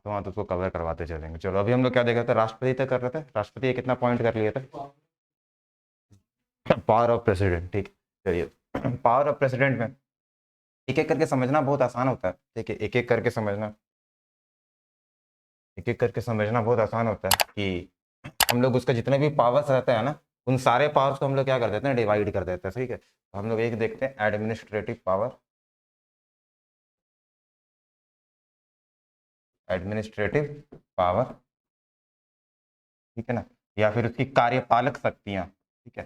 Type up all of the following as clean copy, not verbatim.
तो वहाँ तो उसको कवर करवाते चलेंगे। चलो अभी हम लोग क्या देख रहे थे, राष्ट्रपति तक कर रहे थे, राष्ट्रपति कितना पॉइंट कर लिए थे, पावर ऑफ प्रेसिडेंट। ठीक है, चलिए पावर ऑफ प्रेसिडेंट में एक एक करके समझना बहुत आसान होता है। ठीक है, एक एक करके समझना, एक एक करके समझना बहुत आसान होता है कि हम लोग उसका जितने भी पावर्स रहते हैं ना, उन सारे पावर्स को हम लोग क्या कर देते हैं, डिवाइड कर देते हैं। ठीक है, तो हम लोग एक देखते हैं एडमिनिस्ट्रेटिव पावर, एडमिनिस्ट्रेटिव पावर, ठीक है ना, या फिर उसकी कार्यपालक शक्तियां। ठीक है,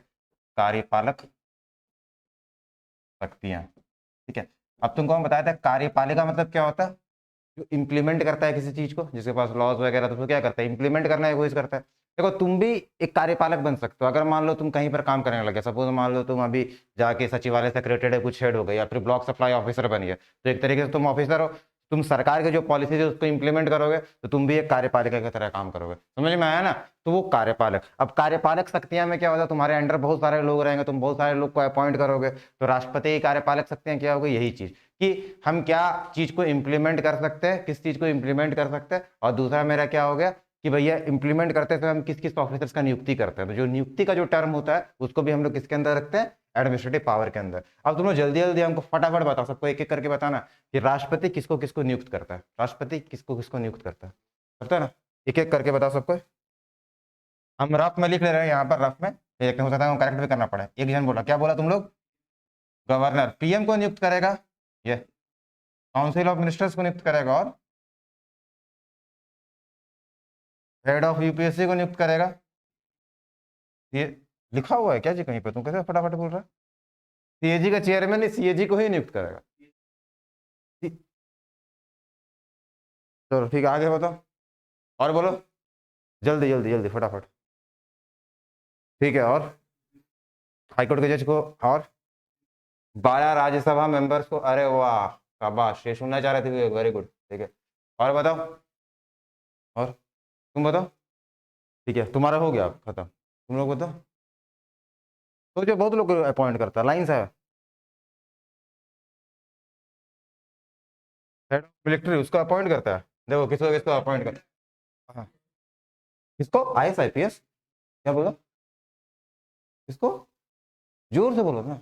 कार्यपालक शक्तियां। ठीक है, अब तुमको हम बताया था कार्यपालिका मतलब क्या होता है, जो इम्प्लीमेंट करता है किसी चीज को, जिसके पास लॉज वगैरह, तो उसको क्या करता है, इम्प्लीमेंट करना है, कोशिश करता है। देखो तुम भी एक कार्यपालक बन सकते हो, अगर मान लो तुम कहीं पर काम करने लगे, सपोज मान लो तुम अभी जाके सचिवालय सेक्रेटरी कुछ हेड हो गए, या फिर ब्लॉक सप्लाई ऑफिसर बन गए, तो एक तरीके से तुम ऑफिसर हो, तुम सरकार के जो पॉलिसीज है उसको इंप्लीमेंट करोगे, तो तुम भी एक कार्यपालिका की तरह काम करोगे। समझ में आया ना, तो वो कार्यपालक। अब कार्यपालक शक्तियां में क्या होता है, तुम्हारे अंडर बहुत सारे लोग रहेंगे, तुम बहुत सारे लोग को अपॉइंट करोगे, तो राष्ट्रपति की कार्यपालक शक्तियां क्या होगी, यही चीज कि हम क्या चीज को इंप्लीमेंट कर सकते हैं, किस चीज को इंप्लीमेंट कर सकते हैं। और दूसरा मेरा क्या हो गया कि भैया इंप्लीमेंट करते समय हम किस किस ऑफिसर्स का नियुक्ति करते हैं, तो जो नियुक्ति का जो टर्म होता है उसको भी हम लोग किसके अंदर रखते हैं, एडमिनिस्ट्रेटिव पावर के अंदर। अब तुम लोग जल्दी जल्दी हमको फटाफट बताओ, सबको एक एक करके बताना कि राष्ट्रपति किसको किसको नियुक्त करता है, राष्ट्रपति किसको किसको नियुक्त करता है ना, एक एक करके बताओ सबको। हम रफ में लिख ले रहे हैं, यहाँ पर रफ में एक हो सकता है करेक्ट भी करना पड़े। एक जन बोला, क्या बोला तुम लोग, गवर्नर पीएम को नियुक्त करेगा, ये काउंसिल ऑफ मिनिस्टर्स को नियुक्त करेगा, और हेड ऑफ यूपीएससी को नियुक्त करेगा। ये लिखा हुआ है क्या जी कहीं पे, तुम कैसे फटाफट बोल रहा है, सीएजी का चेयरमैन सीएजी को ही नियुक्त करेगा। चलो ठीक है, आगे बताओ और बोलो, जल्दी जल्दी जल्दी फटाफट। ठीक है, और हाईकोर्ट के जज को, और 12 राज्यसभा मेंबर्स को। अरे वाह, शाबाश, ये सुनना चाह रहे थे, वेरी गुड। ठीक है, और बताओ, और तुम बताओ। ठीक है, तुम्हारा हो गया खत्म, तुम लोग बताओ। तो जो बहुत लोग अपॉइंट करता है, लाइन से हेड ऑफ मिलिट्री उसको अपॉइंट करता है, देखो किसको किसको अपॉइंट करता है। हाँ, किसको, आईएएस आईपीएस, क्या बोला, किसको, जोर से बोलो ना,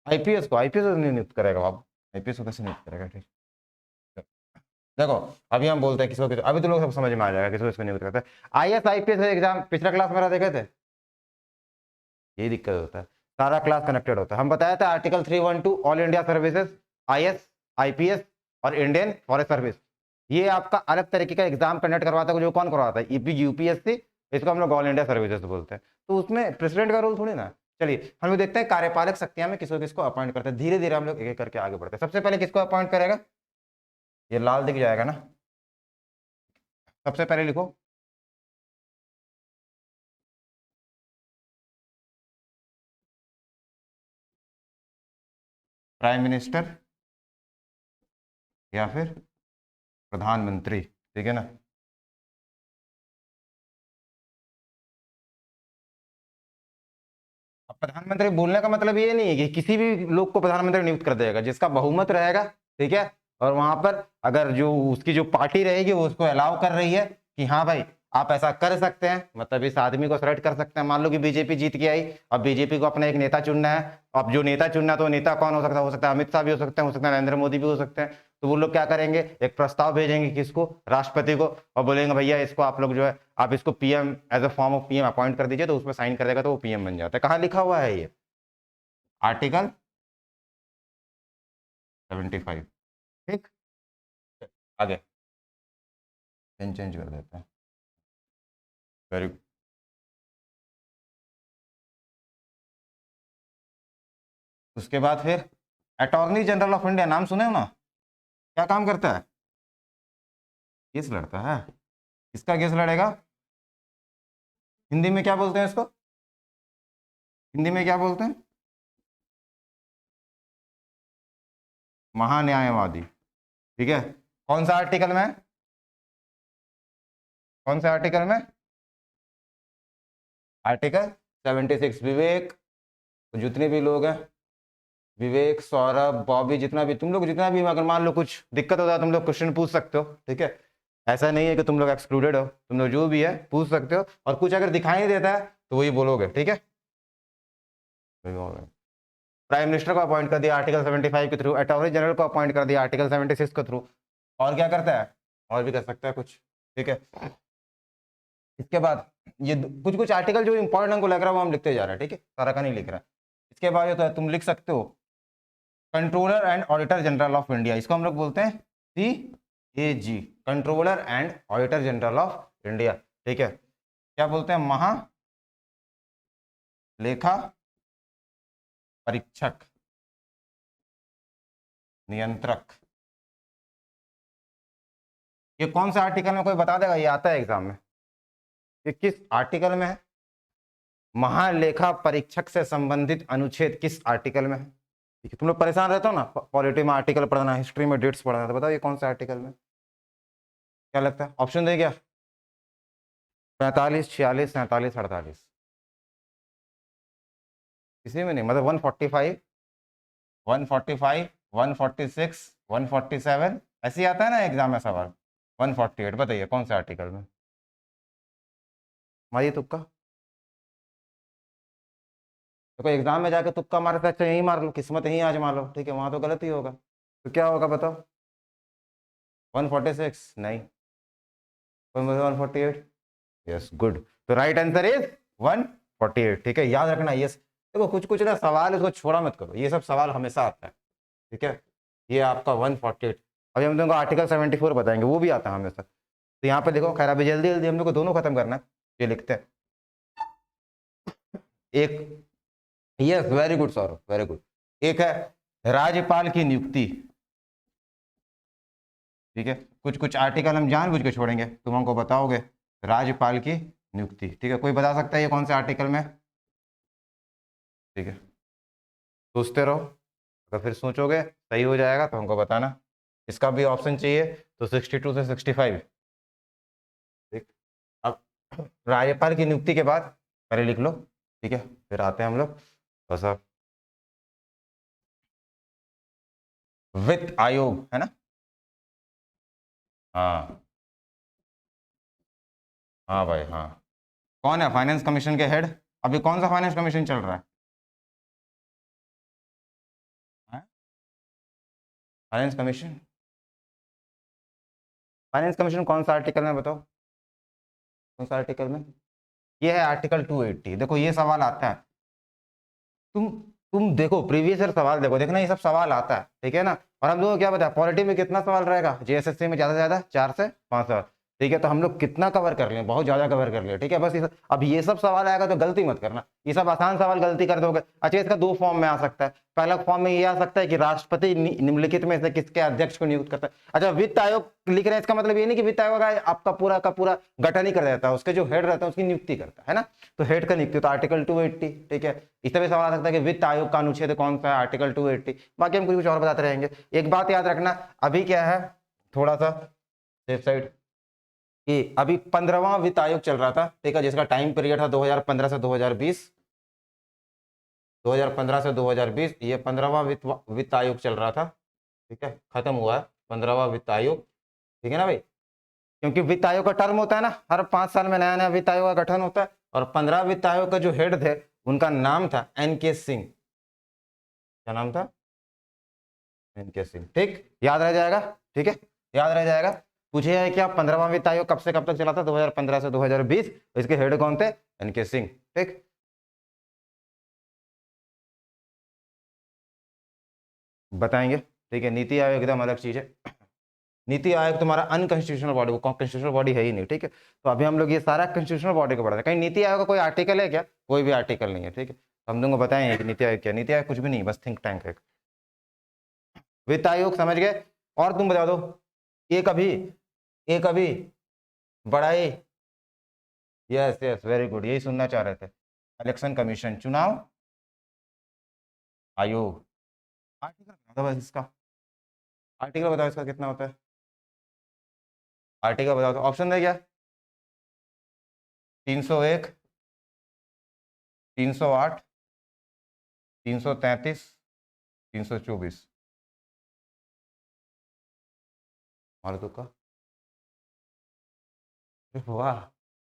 आईपीएस को, आईपीएस नहीं नियुक्त करेगा बाबू, आईपीएस को कैसे नियुक्त करेगा। ठीक, देखो अभी हम बोलते हैं किसको किसको, अभी तो लोग सब समझ में आ जाएगा किसको किसको नियुक्त करता है। आईएएस आईपीएस एग्जाम पिछला क्लास मेरा देखे थे, यही दिक्कत होता है, सारा क्लास कनेक्टेड होता है। हम बताया था article 312 all India services, IAS IPS और इंडियन फॉरेस्ट सर्विस, ये आपका अलग तरीके का एग्जाम कंडक्ट करवाता है, जो कौन करवाता है, यूपीएससी, इसको हम लोग ऑल इंडिया सर्विसेज बोलते हैं। तो उसमें प्रेसिडेंट का रोल थोड़ी ना। चलिए हम लोग देखते हैं कार्यपालक शक्तियां में किसको किसको अपॉइंट करते हैं, धीरे धीरे हम लोग एक एक करके आगे बढ़ते हैं। सबसे पहले किसको अपॉइंट करेगा, ये लाल दिख जाएगा ना, सबसे पहले लिखो प्राइम मिनिस्टर या फिर प्रधानमंत्री। ठीक है ना, अब प्रधानमंत्री बोलने का मतलब ये नहीं है कि किसी भी लोग को प्रधानमंत्री नियुक्त कर देगा, जिसका बहुमत रहेगा। ठीक है, और वहां पर अगर जो उसकी जो पार्टी रहेगी वो उसको अलाउ कर रही है कि हाँ भाई आप ऐसा कर सकते हैं, मतलब इस आदमी को सेलेक्ट कर सकते हैं। मान लो कि बीजेपी जीत के आई, अब बीजेपी को अपना एक नेता चुनना है, अब जो नेता चुनना है तो नेता कौन हो सकता है, हो सकता है अमित शाह भी हो सकता है नरेंद्र मोदी भी हो सकते हैं। तो वो लोग क्या करेंगे, एक प्रस्ताव भेजेंगे किसको, राष्ट्रपति को, और बोलेंगे भैया इसको आप लोग जो है आप इसको PM as a form of PM appoint कर दीजिए, तो उसमें साइन कर देगा तो वो पीएम बन जाता है। कहाँ लिखा हुआ है ये, आर्टिकल 75। ठीक, आगे पेन चेंज कर देते हैं, वेरी गुड। उसके बाद फिर अटॉर्नी जनरल ऑफ इंडिया, नाम सुने हो ना, क्या काम करता है, केस लड़ता है। किसका केस लड़ेगा, हिंदी में क्या बोलते हैं इसको, हिंदी में क्या बोलते हैं, महान्यायवादी। ठीक है, कौन सा आर्टिकल में, कौन सा आर्टिकल में, आर्टिकल 76। विवेक, जितने भी लोग हैं, विवेक, सौरभ, बॉबी, जितना भी तुम लोग, जितना भी अगर मान लो कुछ दिक्कत होता है तुम लोग क्वेश्चन पूछ सकते हो। ठीक है, ऐसा नहीं है कि तुम लोग एक्सक्लूडेड हो, तुम लोग जो भी है पूछ सकते हो, और कुछ अगर दिखाई नहीं देता है तो वही बोलोगे, ठीक है। प्राइम मिनिस्टर को अपॉइंट कर दिया आर्टिकल 75 के थ्रू, अटॉर्नी जनरल को अपॉइंट कर दिया आर्टिकल 76 के थ्रू, और क्या करता है, और भी कर सकता है कुछ, ठीक है। इसके बाद ये कुछ कुछ आर्टिकल जो इंपॉर्टेंट हमको लग रहा है वो हम लिखते जा रहे हैं, ठीक है, सारा का नहीं लिख रहा है। इसके बाद तो तुम लिख सकते हो controller and auditor general of India, इसको हम लोग बोलते हैं CAG, controller and auditor general of India, ठीक है। क्या बोलते हैं, महालेखा परीक्षक नियंत्रक। ये कौन सा आर्टिकल में कोई बता देगा, ये आता है एग्जाम में, ये किस आर्टिकल में है, महालेखा परीक्षक से संबंधित अनुच्छेद किस आर्टिकल में है। ठीक है, तुम लोग परेशान रहते हो ना पॉलिटी में आर्टिकल पढ़ना, हिस्ट्री में डेट्स पढ़ना, तो बताओ ये कौन सा आर्टिकल में, क्या लगता है, ऑप्शन दे क्या, 45, 46, 47, 48, किसी में नहीं, मतलब 145, 145, 146, 147 ऐसे ही आता है ना एग्जाम में सवाल। 148 बताइए कौन से आर्टिकल में, मारिए तुक्का। देखो एग्जाम में जाके तुक्का मारे तो अच्छा यही मार लो, किस्मत यही आजमा लो, ठीक है, वहां तो गलत ही होगा, तो क्या होगा बताओ, 146 नहीं, 148, यस गुड, तो राइट आंसर इज 148, ठीक है, याद रखना। यस, देखो कुछ कुछ ना सवाल इसको छोड़ा मत करो, ये सब सवाल हमेशा आता है, ठीक है। ये आपका 148, अभी हम तुमको आर्टिकल 74 बताएंगे, वो भी आता है हमेशा। तो यहाँ पे देखो, खैर अभी जल्दी जल्दी हम लोग को दोनों खत्म करना है, ये लिखते हैं एक, yes very good Saurabh, very good. एक है राज्यपाल की नियुक्ति, ठीक है, कुछ कुछ आर्टिकल हम जानबूझ के छोड़ेंगे, तुम हमको बताओगे राज्यपाल की नियुक्ति, ठीक है, कोई बता सकता है ये कौन से आर्टिकल में, ठीक है, सोचते रहो, अगर फिर सोचोगे सही हो जाएगा तो हमको बताना। इसका भी ऑप्शन चाहिए तो 62 से 65, ठीक। अब राज्यपाल की नियुक्ति के बाद पहले लिख लो, ठीक है, फिर आते हैं हम लोग थोड़ा, वित्त आयोग है ना, हाँ हाँ भाई हाँ, कौन है फाइनेंस कमीशन के हेड, अभी कौन सा फाइनेंस कमीशन चल रहा है, फाइनेंस कमीशन, फाइनेंस कमीशन कौन सा आर्टिकल में बताओ, कौन सा आर्टिकल में, ये है आर्टिकल 280। देखो ये सवाल आता है, तुम तुम देखो प्रीवियस ईयर सवाल देखो, देखना ये सब सवाल आता है, ठीक है ना। और हम लोग को क्या पता है पॉलिटी में कितना सवाल रहेगा, JSSC में ज्यादा से ज्यादा 4 से 5 सवाल, ठीक है, तो हम लोग कितना कवर कर लिए, बहुत ज्यादा कवर कर लिए, ठीक है। बस अब ये सब सवाल आएगा तो गलती मत करना, ये सब आसान सवाल गलती कर दोगे। अच्छा, इसका दो फॉर्म में आ सकता है, पहला फॉर्म में ये आ सकता है कि राष्ट्रपति निम्नलिखित में से किसके अध्यक्ष को नियुक्त करता है। अच्छा, वित्त आयोग लिख रहे हैं, इसका मतलब ये नहीं कि वित्त आयोग आपका पूरा का पूरा गठन ही कर देता है, उसके जो हेड रहता है उसकी नियुक्ति करता है ना, तो हेड का नियुक्ति तो आर्टिकल 280, ठीक है। इस तरह सवाल आ सकता है कि वित्त आयोग का अनुच्छेद कौन सा है, आर्टिकल 280। बाकी हम कुछ और बताते रहेंगे। एक बात याद रखना, अभी क्या है, थोड़ा सा सेफ साइड, कि अभी 15वां वित्त आयोग चल रहा था, ठीक है, जिसका टाइम पीरियड था 2015 से 2020, 2015 से 2020, ये 15वां वित्त आयोग चल रहा था, ठीक है, खत्म हुआ है 15वां वित्त आयोग, ठीक है ना भाई, क्योंकि वित्त आयोग का टर्म होता है ना, हर 5 साल में नया नया वित्त आयोग का गठन होता है, और 15 वित्त आयोग का जो हेड थे उनका नाम था NK सिंह, क्या नाम था, NK सिंह, ठीक, याद रह जाएगा, ठीक है, याद रह जाएगा। पूछे है क्या 15वां वित्त आयोग कब से कब तक चला था, 2015 से 2020, इसके हेड कौन थे, NK सिंह, ठीक। बताएंगे, ठीक है, नीति आयोग एकदम अलग चीज है, नीति आयोग तुम्हारा अनकॉन्स्टिट्यूशनल बॉडी, वो कॉन्स्टिट्यूशनल बॉडी है ही नहीं, ठीक है। तो अभी हम लोग ये सारा कॉन्स्टिट्यूशनल बॉडी को पढ़ा रहे हैं, कहीं नीति आयोग का कोई आर्टिकल है क्या, कोई भी आर्टिकल नहीं है, ठीक है। हम तुमको बताएंगे कि नीति आयोग क्या, नीति आयोग कुछ भी नहीं, बस थिंक टैंक है। वित्त आयोग समझ गए, और तुम बता दो, एक अभी एक अभी बड़ाई, यस यस वेरी गुड, यही सुनना चाह रहे थे, इलेक्शन कमीशन, चुनाव आयोग, आर्टिकल बताओ बस इसका, आर्टिकल बताओ इसका कितना होता है, आर्टिकल बताओ, तो ऑप्शन दे क्या, 301, 308, 333, 324, मारो तुक्का, वाह,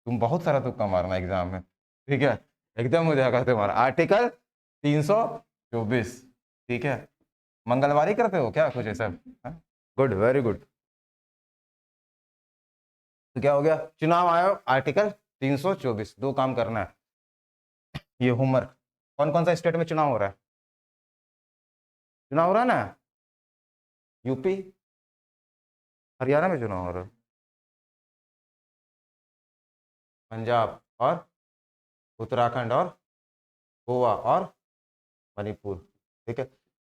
तुम बहुत सारा तुक्का मारना एग्जाम में, ठीक है, एकदम हो जाएगा तुम्हारा। आर्टिकल 324, ठीक है, मंगलवारी करते हो क्या कुछ ऐसा? Good, very good. तो क्या हो गया, चुनाव आयोग आर्टिकल 324, दो काम करना है। ये होमवर्क, कौन कौन सा स्टेट में चुनाव हो रहा है? चुनाव हो रहा है ना, यूपी, हरियाणा में चुनाव हो रहा है, पंजाब और उत्तराखंड और गोवा और मणिपुर, ठीक है।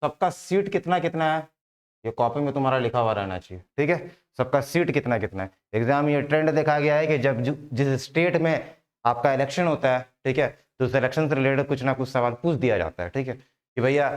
सबका सीट कितना कितना है, ये कॉपी में तुम्हारा लिखा हुआ रहना चाहिए, ठीक है। सबका सीट कितना कितना है। एग्जाम ये ट्रेंड देखा गया है कि जब जिस स्टेट में आपका इलेक्शन होता है, ठीक है, तो उस इलेक्शन से रिलेटेड कुछ ना कुछ सवाल पूछ दिया जाता है, ठीक है, कि भैया,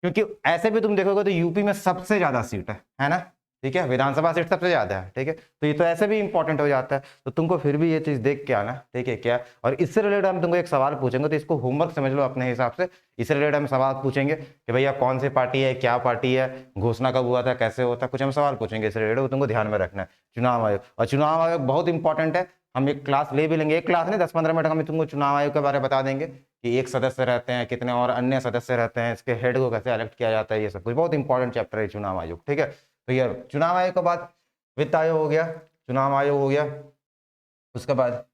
क्योंकि ऐसे भी तुम देखोगे तो यूपी में सबसे ज्यादा सीट है ना, ठीक है, विधानसभा सीट सबसे ज्यादा है, ठीक है, तो ये तो ऐसे भी इंपॉर्टेंट हो जाता है, तो तुमको फिर भी ये चीज देख के आना, ठीक है क्या। और इससे रिलेटेड हम तुमको एक सवाल पूछेंगे, तो इसको होमवर्क समझ लो अपने हिसाब से। इससे रिलेटेड हम सवाल पूछेंगे कि भैया कौन सी पार्टी है, क्या पार्टी है, घोषणा कब हुआ था, कैसे होता है, कुछ हम सवाल पूछेंगे इससे रिलेटेड, वो तुमको ध्यान में रखना है। चुनाव आयोग, और चुनाव आयोग बहुत इंपॉर्टेंट है। हम एक क्लास ले भी लेंगे, एक क्लास नहीं 10-15 मिनट हम तुमको चुनाव आयोग के बारे में बता देंगे कि एक सदस्य रहते हैं कितने और अन्य सदस्य रहते हैं, इसके हेड को कैसे इलेक्ट किया जाता है, ये सब कुछ बहुत इंपॉर्टेंट चैप्टर है चुनाव आयोग, ठीक है। तो ये चुनाव आयोग के बाद वित्त आयोग हो गया, चुनाव आयोग हो गया, उसके बाद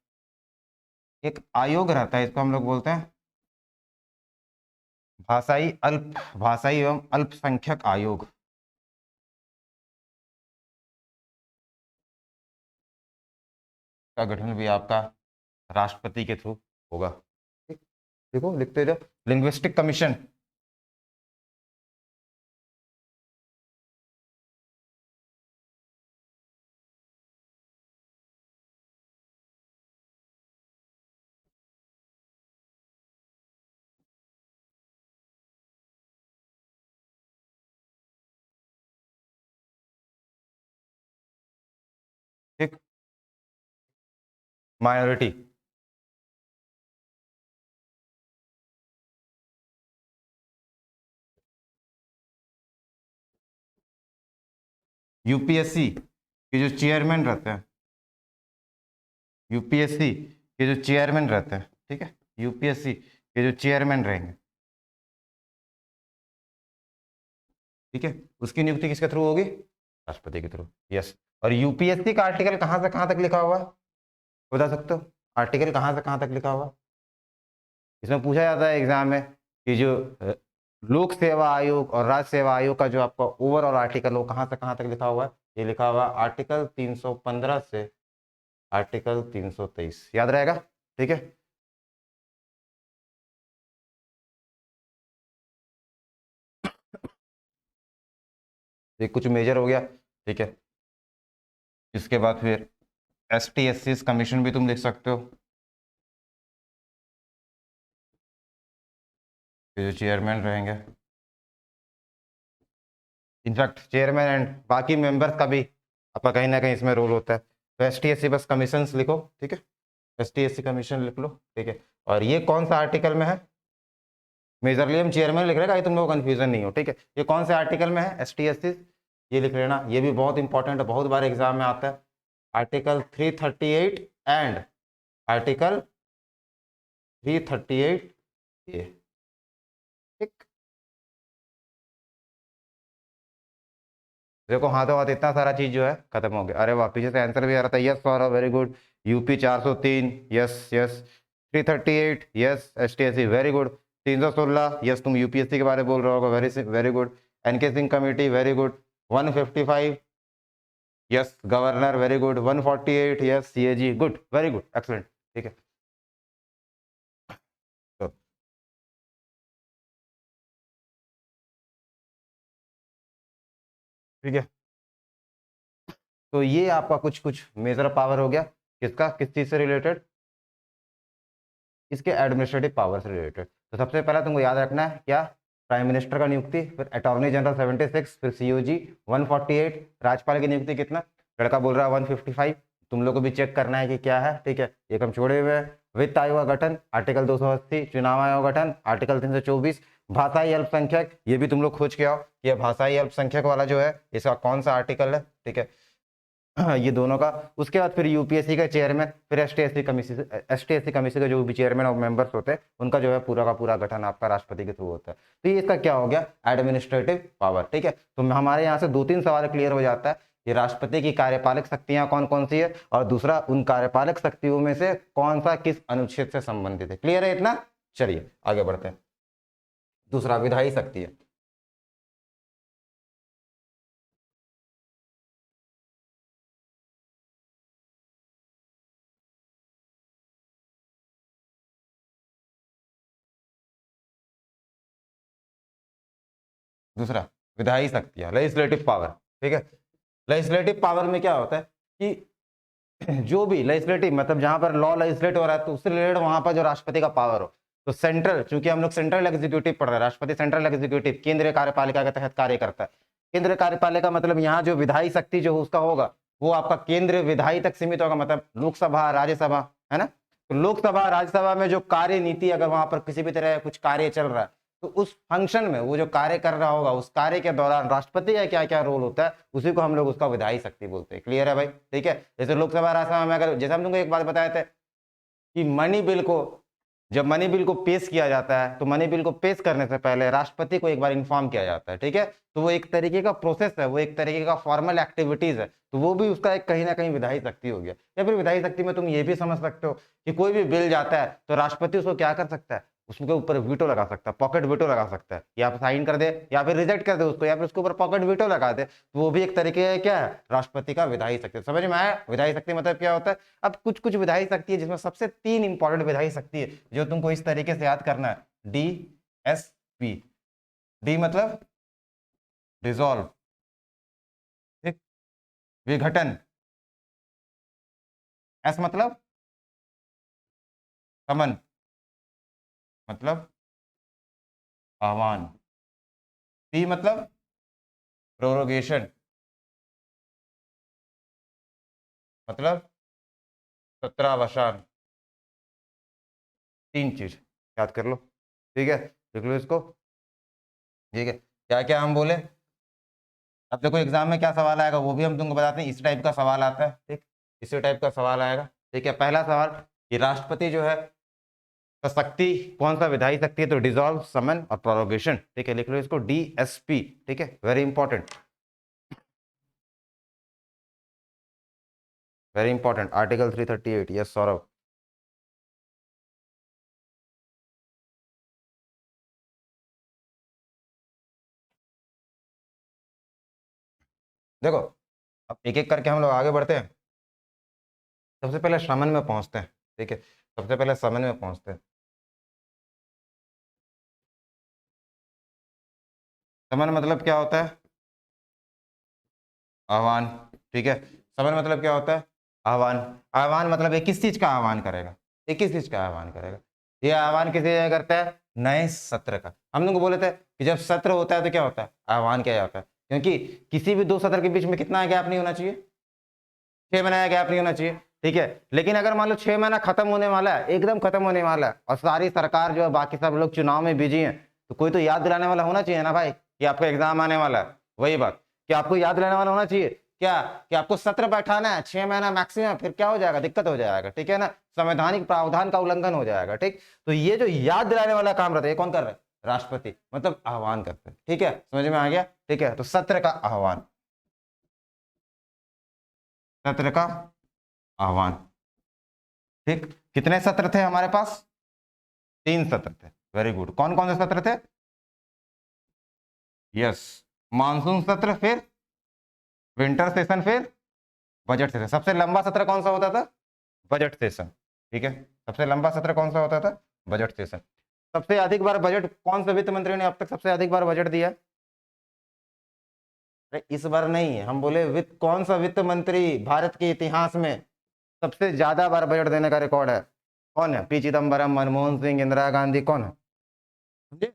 एक आयोग रहता है, इसको हम लोग बोलते हैं भाषाई एवं अल्पसंख्यक आयोग। का गठन भी आपका राष्ट्रपति के थ्रू होगा, ठीक? देखो लिखते जाओ, लिंग्विस्टिक कमीशन, ठीक, माइनॉरिटी, यूपीएससी के जो चेयरमैन रहते हैं, यूपीएससी के जो चेयरमैन रहते हैं, ठीक है, यूपीएससी के जो चेयरमैन रहेंगे, ठीक है, उसकी नियुक्ति किसके थ्रू होगी, राष्ट्रपति के थ्रू, यस। और यूपीएससी का आर्टिकल कहां से कहां तक लिखा हुआ है, बता सकते हो, आर्टिकल कहां से कहां तक लिखा हुआ? इसमें पूछा जाता है एग्जाम में कि जो लोक सेवा आयोग और राज्य सेवा आयोग का जो आपका ओवरऑल आर्टिकल हो कहां से कहां तक लिखा हुआ है, ये लिखा हुआ आर्टिकल 315 से आर्टिकल 323, याद रहेगा, ठीक है। ये कुछ मेजर हो गया, ठीक है। इसके बाद फिर ST/SC कमीशन भी तुम लिख सकते हो, जो चेयरमैन रहेंगे, इनफैक्ट चेयरमैन एंड बाकी मेंबर्स का भी आपका कहीं ना कहीं इसमें रोल होता है। तो ST/SC बस कमीशन लिखो, ठीक है, ST/SC कमीशन लिख लो, ठीक है। और ये कौन सा आर्टिकल में है, मेजरली हम चेयरमैन लिख रहे हैं, तुम लोग कंफ्यूजन नहीं हो, ठीक है। ये कौन से आर्टिकल में है, ST/SC, ये लिख लेना, ये भी बहुत इंपॉर्टेंट है, बहुत बार एग्जाम में आता है। आर्टिकल 338 एंड आर्टिकल 338 ये, ठीक। देखो हाथों हाथ इतना सारा चीज जो है खत्म हो गया। अरे वाह, पीछे से आंसर भी आ रहा था, yes Saurabh, very good. UP 403, yes yes. 338, yes. ST/SC, very good. 316, yes, तुम यूपीएससी के बारे में बोल रहे होगा, very very good. N K Singh committee, very good. 155, yes, governor, very good. 148, yes, CAG, good, very good, excellent, ठीक है। तो ठीक है, तो ये आपका कुछ कुछ मेजर पावर हो गया, किसका, किस चीज से रिलेटेड, इसके एडमिनिस्ट्रेटिव पावर से रिलेटेड। तो सबसे पहला तुमको याद रखना है क्या, प्राइम मिनिस्टर का नियुक्ति, फिर अटॉर्नी जनरल 76, फिर COG 148, राज्यपाल की नियुक्ति कितना, लड़का बोल रहा है 155, तुम लोग को भी चेक करना है कि क्या है, ठीक है, एक हम छोड़े हुए हैं। वित्त आयोग का गठन आर्टिकल 280, चुनाव आयोग गठन आर्टिकल 324, भाषाई अल्पसंख्यक, ये भी तुम लोग खोज के आओ कि भाषाई अल्पसंख्यक वाला जो है इसका कौन सा आर्टिकल है, ठीक है। ये दोनों का। उसके बाद फिर यूपीएससी का चेयरमैन, फिर एसटी एससी कमीशन के जो भी चेयरमैन और मेंबर्स होते हैं उनका जो है पूरा का पूरा गठन आपका राष्ट्रपति के थ्रू होता है। तो ये इसका क्या हो गया, एडमिनिस्ट्रेटिव पावर। ठीक है, तो हमारे यहाँ से 2-3 सवाल क्लियर हो जाता है कि राष्ट्रपति की कार्यपालक शक्तियां कौन कौन सी है, और दूसरा उन कार्यपालक शक्तियों में से कौन सा किस अनुच्छेद से संबंधित है। क्लियर है इतना? चलिए आगे बढ़ते हैं। दूसरा विधायी शक्ति है। दूसरा विधायी शक्तियां, लेजिस्लेटिव पावर। ठीक है, लेजिस्लेटिव पावर में क्या होता है कि जो भी लेजिस्लेटिव मतलब जहां पर लॉ लेजिस्लेट हो रहा है तो उससे रिलेटेड वहां पर जो राष्ट्रपति का पावर हो, तो सेंट्रल, चूंकि हम लोग सेंट्रल एग्जीक्यूटिव पढ़ रहे हैं, राष्ट्रपति सेंट्रल एग्जीक्यूटिव केंद्रीय कार्यपालिका के तहत कार्य करता है। केंद्रीय कार्यपालिका मतलब यहाँ जो विधायी शक्ति जो उसका होगा वो आपका केंद्रीय विधायी तक सीमित होगा, मतलब लोकसभा राज्यसभा, है ना। तो लोकसभा राज्यसभा में जो कार्य नीति अगर वहां पर किसी भी तरह कुछ कार्य चल रहा है तो उस फंक्शन में वो जो कार्य कर रहा होगा उस कार्य के दौरान राष्ट्रपति का क्या क्या रोल होता है उसी को हम लोग उसका विधायी शक्ति बोलते हैं। क्लियर है भाई? ठीक है, जैसे लोकसभा राज्यसभा में अगर, जैसे हम तुमको एक बात बताए थे कि मनी बिल को, जब मनी बिल को पेश किया जाता है तो मनी बिल को पेश करने से पहले राष्ट्रपति को एक बार इन्फॉर्म किया जाता है। ठीक है, तो वो एक तरीके का प्रोसेस है, वो एक तरीके का फॉर्मल एक्टिविटीज है, तो वो भी उसका एक कहीं ना कहीं विधायी शक्ति हो गया। या फिर विधायी शक्ति में तुम ये भी समझ सकते हो कि कोई भी बिल जाता है तो राष्ट्रपति उसको क्या कर सकता है, उसके ऊपर वीटो लगा सकता है, पॉकेट वीटो लगा सकता है, या फिर साइन कर दे या फिर रिजेक्ट कर दे उसको, या फिर उसके ऊपर पॉकेट वीटो लगा दे, तो वो भी एक तरीके का क्या है, राष्ट्रपति का विधायी शक्ति। समझ में आया विधायी शक्ति मतलब क्या होता है? अब कुछ कुछ विधायी शक्ति है जिसमें सबसे 3 इंपॉर्टेंट विधायी शक्ति है जो तुमको इस तरीके से याद करना है। D S P. डी मतलब डिसॉल्व, ठीक, विघटन। एस मतलब समन, मतलब आह्वान। पी मतलब प्रोरोगेशन, मतलब सत्रावसान। 3 चीज याद कर लो। ठीक है, लिख लो इसको। ठीक है, क्या क्या हम बोले? अब देखो एग्जाम में क्या सवाल आएगा वो भी हम तुमको बताते हैं। इस टाइप का सवाल आता है, ठीक, इसी टाइप का सवाल आएगा। ठीक है, पहला सवाल कि राष्ट्रपति जो है शक्ति कौन सा विधायी शक्ति है, तो डिसॉल्व, समन और प्रोरोगेशन। ठीक है, लिख लो इसको डीएसपी। ठीक है, very important, very important. Article 338। Yes Saurabh. देखो अब एक एक करके हम लोग आगे बढ़ते हैं। सबसे पहले समन में पहुंचते हैं। ठीक है, सबसे पहले समन में पहुंचते हैं। समन मतलब क्या होता है? आह्वान। ठीक है, समन मतलब क्या होता है? आह्वान। आह्वान मतलब ये किस चीज का आह्वान करेगा, ये किस चीज का आह्वान करेगा? ये आह्वान किसी जगह करता है, नए सत्र का। हम लोग बोले थे कि जब सत्र होता है तो क्या होता है, आह्वान किया जाता है, क्योंकि किसी भी 2 सत्र के बीच में कितना गैप नहीं होना चाहिए, 6 महीने का गैप नहीं होना चाहिए। ठीक है, लेकिन अगर मान लो 6 महीना खत्म होने वाला है, एकदम खत्म होने वाला है, और सारी सरकार जो है बाकी सब लोग चुनाव में बिजी हैं, तो कोई तो याद दिलाने वाला होना चाहिए ना भाई कि आपका एग्जाम आने वाला है। वही बात कि आपको याद दिलाने वाला होना चाहिए क्या, कि आपको सत्र बैठाना है 6 महीना मैक्सिमम, फिर क्या हो जाएगा, दिक्कत हो जाएगा। ठीक है ना, संवैधानिक प्रावधान का उल्लंघन हो जाएगा। ठीक, तो ये जो याद दिलाने वाला काम रहता है ये कौन कर रहा है, राष्ट्रपति, मतलब आह्वान करते हैं। ठीक है, समझ में आ गया? ठीक है, तो सत्र का आह्वान, सत्र का आह्वान। ठीक, कितने सत्र थे हमारे पास? 3 सत्र थे। Very good. कौन कौन से सत्र थे? यस, मानसून सत्र, फिर विंटर सेशन, फिर बजट सेशन। सबसे लंबा सत्र कौन सा होता था? Budget session. ठीक है, सबसे लंबा सत्र कौन सा होता था? Budget session. सबसे अधिक बार बजट कौन से वित्त मंत्री ने अब तक सबसे अधिक बार बजट दिया? अरे इस बार नहीं, हम बोले वित्त, कौन सा वित्त मंत्री भारत के इतिहास में सबसे ज्यादा बार बजट देने का रिकॉर्ड है? कौन है? पी चिदम्बरम, मनमोहन सिंह, इंदिरा गांधी, कौन है? समझे?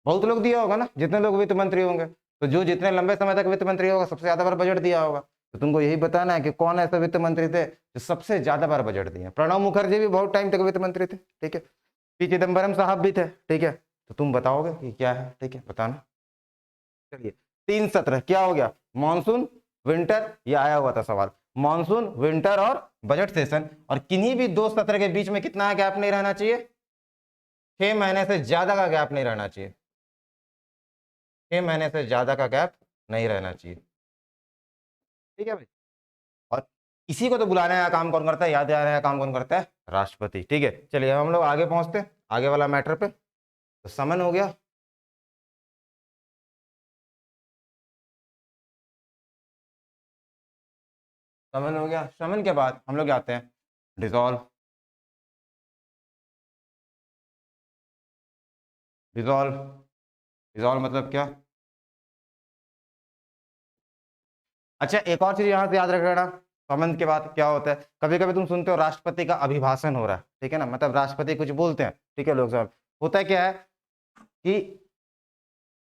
बहुत लोग दिया होगा ना, जितने लोग वित्त मंत्री होंगे, तो जो जितने लंबे समय तक वित्त मंत्री होगा सबसे ज्यादा बार बजट दिया होगा। तो तुमको यही बताना है कि कौन ऐसे वित्त मंत्री थे जो सबसे ज्यादा बार बजट दिए। प्रणब मुखर्जी भी बहुत टाइम तक वित्त मंत्री थे। ठीक है, पी चिदम्बरम साहब भी थे। ठीक है, तो तुम बताओगे कि क्या है? ठीक है, बताना। चलिए, 3 सत्र क्या हो गया, मानसून, विंटर, ये आया हुआ था सवाल। मानसून, विंटर और बजट सेशन, और किन्हीं भी दो सत्र के बीच में कितना गैप नहीं रहना चाहिए, 6 महीने से ज्यादा का गैप नहीं रहना चाहिए, 6 महीने से ज्यादा का गैप नहीं रहना चाहिए। ठीक है भाई, और इसी को तो बुलाने का काम कौन करता है, याद दिलाने का काम कौन करता है, राष्ट्रपति। ठीक है, चलिए हम लोग आगे पहुंचते हैं आगे वाला मैटर पे। तो समन हो गया, समन हो गया, समन के बाद हम लोग आते हैं डिसॉल्व। डिसॉल्व, डिसॉल्व मतलब क्या? अच्छा, एक और चीज यहां से याद रखना, समन के बाद क्या होता है, कभी कभी तुम सुनते हो राष्ट्रपति का अभिभाषण हो रहा है, ठीक है ना, मतलब राष्ट्रपति कुछ बोलते हैं, ठीक है, लोकसभा होता है क्या है कि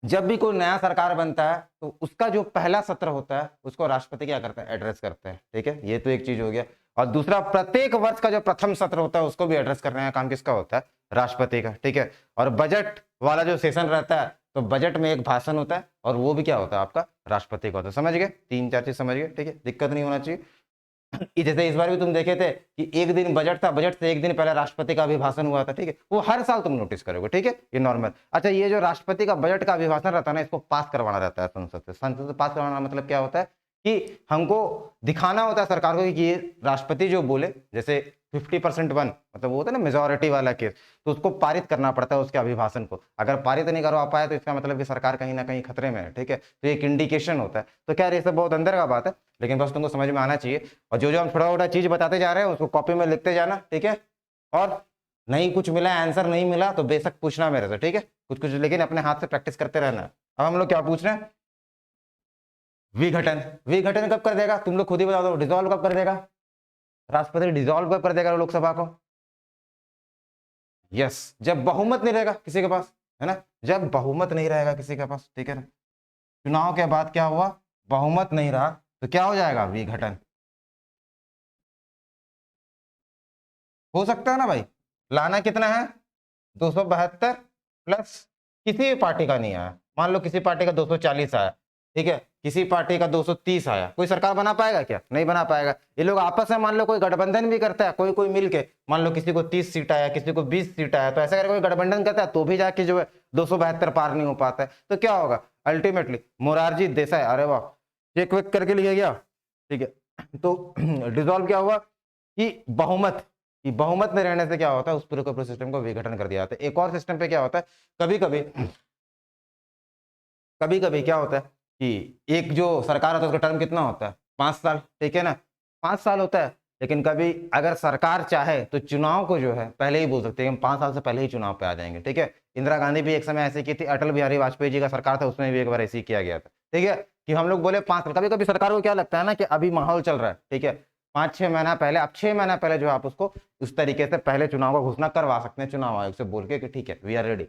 जब भी कोई नया सरकार बनता है तो उसका जो पहला सत्र होता है उसको राष्ट्रपति क्या करता है, एड्रेस करते हैं। ठीक है, ये तो एक चीज हो गया। और दूसरा, प्रत्येक वर्ष का जो प्रथम सत्र होता है उसको भी एड्रेस करने का काम किसका होता है, राष्ट्रपति का। ठीक है, और बजट वाला जो सेशन रहता है तो बजट में एक भाषण होता है और वो भी क्या होता है, आपका राष्ट्रपति का होता है। समझ गए, 3-4 चीज समझ गए। ठीक है, दिक्कत नहीं होना चाहिए। जैसे इस बार भी तुम देखे थे कि एक दिन बजट था, बजट से एक दिन पहले राष्ट्रपति का अभिभाषण हुआ था। ठीक है, वो हर साल तुम नोटिस करोगे। ठीक है, ये नॉर्मल। अच्छा, ये जो राष्ट्रपति का बजट का अभिभाषण रहता है ना, इसको पास करवाना रहता है संसद से। संसद से पास करवाना मतलब क्या होता है कि हमको दिखाना होता है सरकार को कि ये राष्ट्रपति जो बोले, जैसे 50% वन, मतलब वो होता है ना मेजोरिटी वाला केस, तो उसको पारित करना पड़ता है उसके अभिभाषण को। अगर पारित नहीं करवा पाया तो इसका मतलब कि सरकार कहीं ना कहीं खतरे में है। ठीक है, तो एक इंडिकेशन होता है। तो क्या ये सब बहुत अंदर का बात है, लेकिन बस तुमको समझ में आना चाहिए। और जो जो हम थोड़ा थोड़ा चीज बताते जा रहे हैं उसको कॉपी में लिखते जाना। ठीक है, और नहीं कुछ मिला, आंसर नहीं मिला तो बेशक पूछना मेरे से। ठीक है, कुछ कुछ लेकिन अपने हाथ से प्रैक्टिस करते रहना। अब हम लोग क्या पूछ रहे हैं, विघटन। विघटन कब कर देगा, तुम लोग खुद ही बता दो। डिसॉल्व कब कर देगा राष्ट्रपति, डिसॉल्व कब कर देगा लोकसभा को? यस, जब बहुमत नहीं रहेगा किसी के पास, है ना, जब बहुमत नहीं रहेगा किसी के पास। ठीक है ना, चुनाव के बाद क्या हुआ, बहुमत नहीं रहा तो क्या हो जाएगा, विघटन। हो सकता है ना भाई, लाना कितना है, 272 प्लस किसी भी पार्टी का नहीं आया, मान लो किसी पार्टी का 240 आया, ठीक है, किसी पार्टी का 230 आया, कोई सरकार बना पाएगा क्या, नहीं बना पाएगा। ये लोग आपस में मान लो कोई गठबंधन भी करता है, कोई कोई मिलके, मान लो किसी को 30 सीट आया, किसी को 20 सीट आया, तो ऐसा करके कोई गठबंधन करता है तो भी जाके जो है 272 पार नहीं हो पाता है। तो क्या होगा अल्टीमेटली, मोरारजी देसाई, अरे वाह, चेक वेक करके लिया गया। ठीक है, तो डिसॉल्व क्या हुआ कि बहुमत, कि बहुमत में रहने से क्या होता है, उस पूरे पूरे सिस्टम को विघटन कर दिया जाता है। एक और सिस्टम पे क्या होता है, कभी कभी कभी कभी क्या होता है कि एक जो सरकार होता है उसका टर्म कितना होता है, 5 साल। ठीक है ना, 5 साल होता है। लेकिन कभी अगर सरकार चाहे तो चुनाव को जो है पहले ही बोल सकते हैं, हम 5 साल से पहले ही चुनाव पे आ जाएंगे। ठीक है, इंदिरा गांधी भी एक समय ऐसे की थी, अटल बिहारी वाजपेयी जी का सरकार था उसमें भी एक बार ऐसे ही किया गया था। ठीक है, कि हम लोग बोले 5 साल, कभी कभी सरकार को क्या लगता है ना कि अभी माहौल चल रहा है, ठीक है, 5-6 महीना पहले, अब 6 महीना पहले जो है आप उसको उस तरीके से पहले चुनाव का घोषणा करवा सकते हैं चुनाव आयोग से बोल के कि ठीक है वी आर रेडी।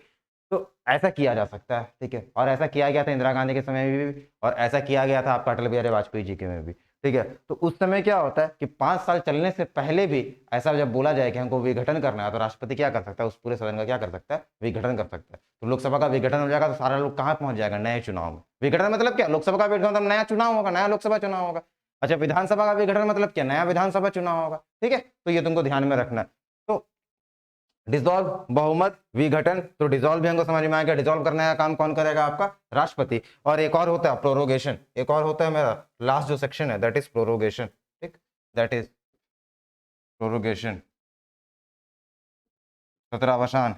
तो ऐसा किया जा सकता है। ठीक है, और ऐसा किया गया था इंदिरा गांधी के समय में भी, और ऐसा किया गया था आपका अटल बिहारी वाजपेयी जी के में भी। ठीक है, तो उस समय क्या होता है कि 5 साल चलने से पहले भी ऐसा जब बोला जाए कि हमको विघटन करना है तो राष्ट्रपति क्या कर सकता है, उस पूरे सदन का क्या कर सकता है, विघटन कर सकता है। तो लोकसभा का विघटन हो जाएगा तो सारा लोग कहाँ पहुंच जाएगा, नए चुनाव में। विघटन मतलब क्या, लोकसभा का विघटन मतलब नया चुनाव होगा, नया लोकसभा चुनाव होगा। अच्छा, विधानसभा का विघटन मतलब क्या, नया विधानसभा चुनाव होगा। ठीक है, तो ये तुमको ध्यान में रखना है। तो डिसॉल्व, बहुमत, विघटन, तो डिसॉल्व भी हमको समझ में आ गया, डिसॉल्व करने का काम कौन करेगा, आपका राष्ट्रपति। और एक और होता है प्रोरोगेशन, एक और होता है मेरा लास्ट जो सेक्शन है दैट इज प्रोरोगेशन। ठीक, दैट इज प्रोरोगेशन, सत्रावसान,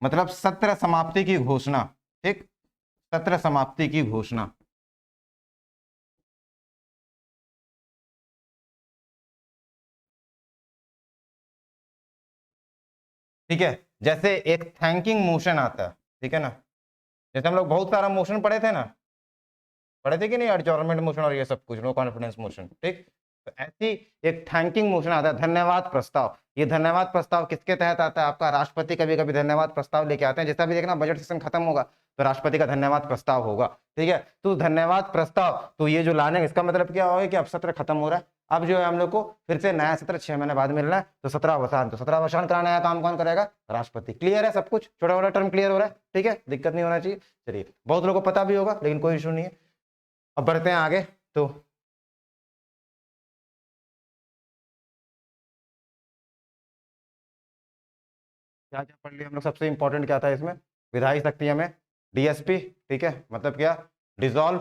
मतलब सत्र समाप्ति की घोषणा। ठीक, सत्र समाप्ति की घोषणा। ठीक है, जैसे एक थैंकिंग मोशन आता है, ठीक है ना, जैसे हम लोग बहुत सारा मोशन पढ़े थे ना, पढ़े थे कि नहीं, एडजॉर्नमेंट मोशन और ये सब कुछ, नो कॉन्फिडेंस मोशन। ठीक, तो ऐसी एक थैंकिंग मोशन आता है, धन्यवाद प्रस्ताव। ये धन्यवाद प्रस्ताव किसके तहत आता है, आपका राष्ट्रपति कभी कभी धन्यवाद प्रस्ताव लेके आते हैं। जैसा भी देखना बजट सेशन खत्म होगा तो राष्ट्रपति का धन्यवाद प्रस्ताव होगा। ठीक है, तो धन्यवाद प्रस्ताव, तो ये जो लाने, इसका मतलब क्या होगा कि अब सत्र खत्म हो रहा है, अब जो है हम लोग को फिर से नया सत्र 6 महीने बाद मिल रहा है, तो सत्रावसान, तो सत्रावसान कराने का काम कौन करेगा, राष्ट्रपति। क्लियर है सब कुछ, छोटा मोटा टर्म क्लियर हो रहा है। ठीक है, दिक्कत नहीं होना चाहिए। चलिए, बहुत लोगों को पता भी होगा लेकिन कोई इशू नहीं है। अब बढ़ते हैं आगे, तो क्या क्या पढ़ लिया हम लोग? सबसे इंपॉर्टेंट क्या था इसमें? विधायी शक्तियां में डीएसपी, ठीक है, मतलब क्या? डिसॉल्व,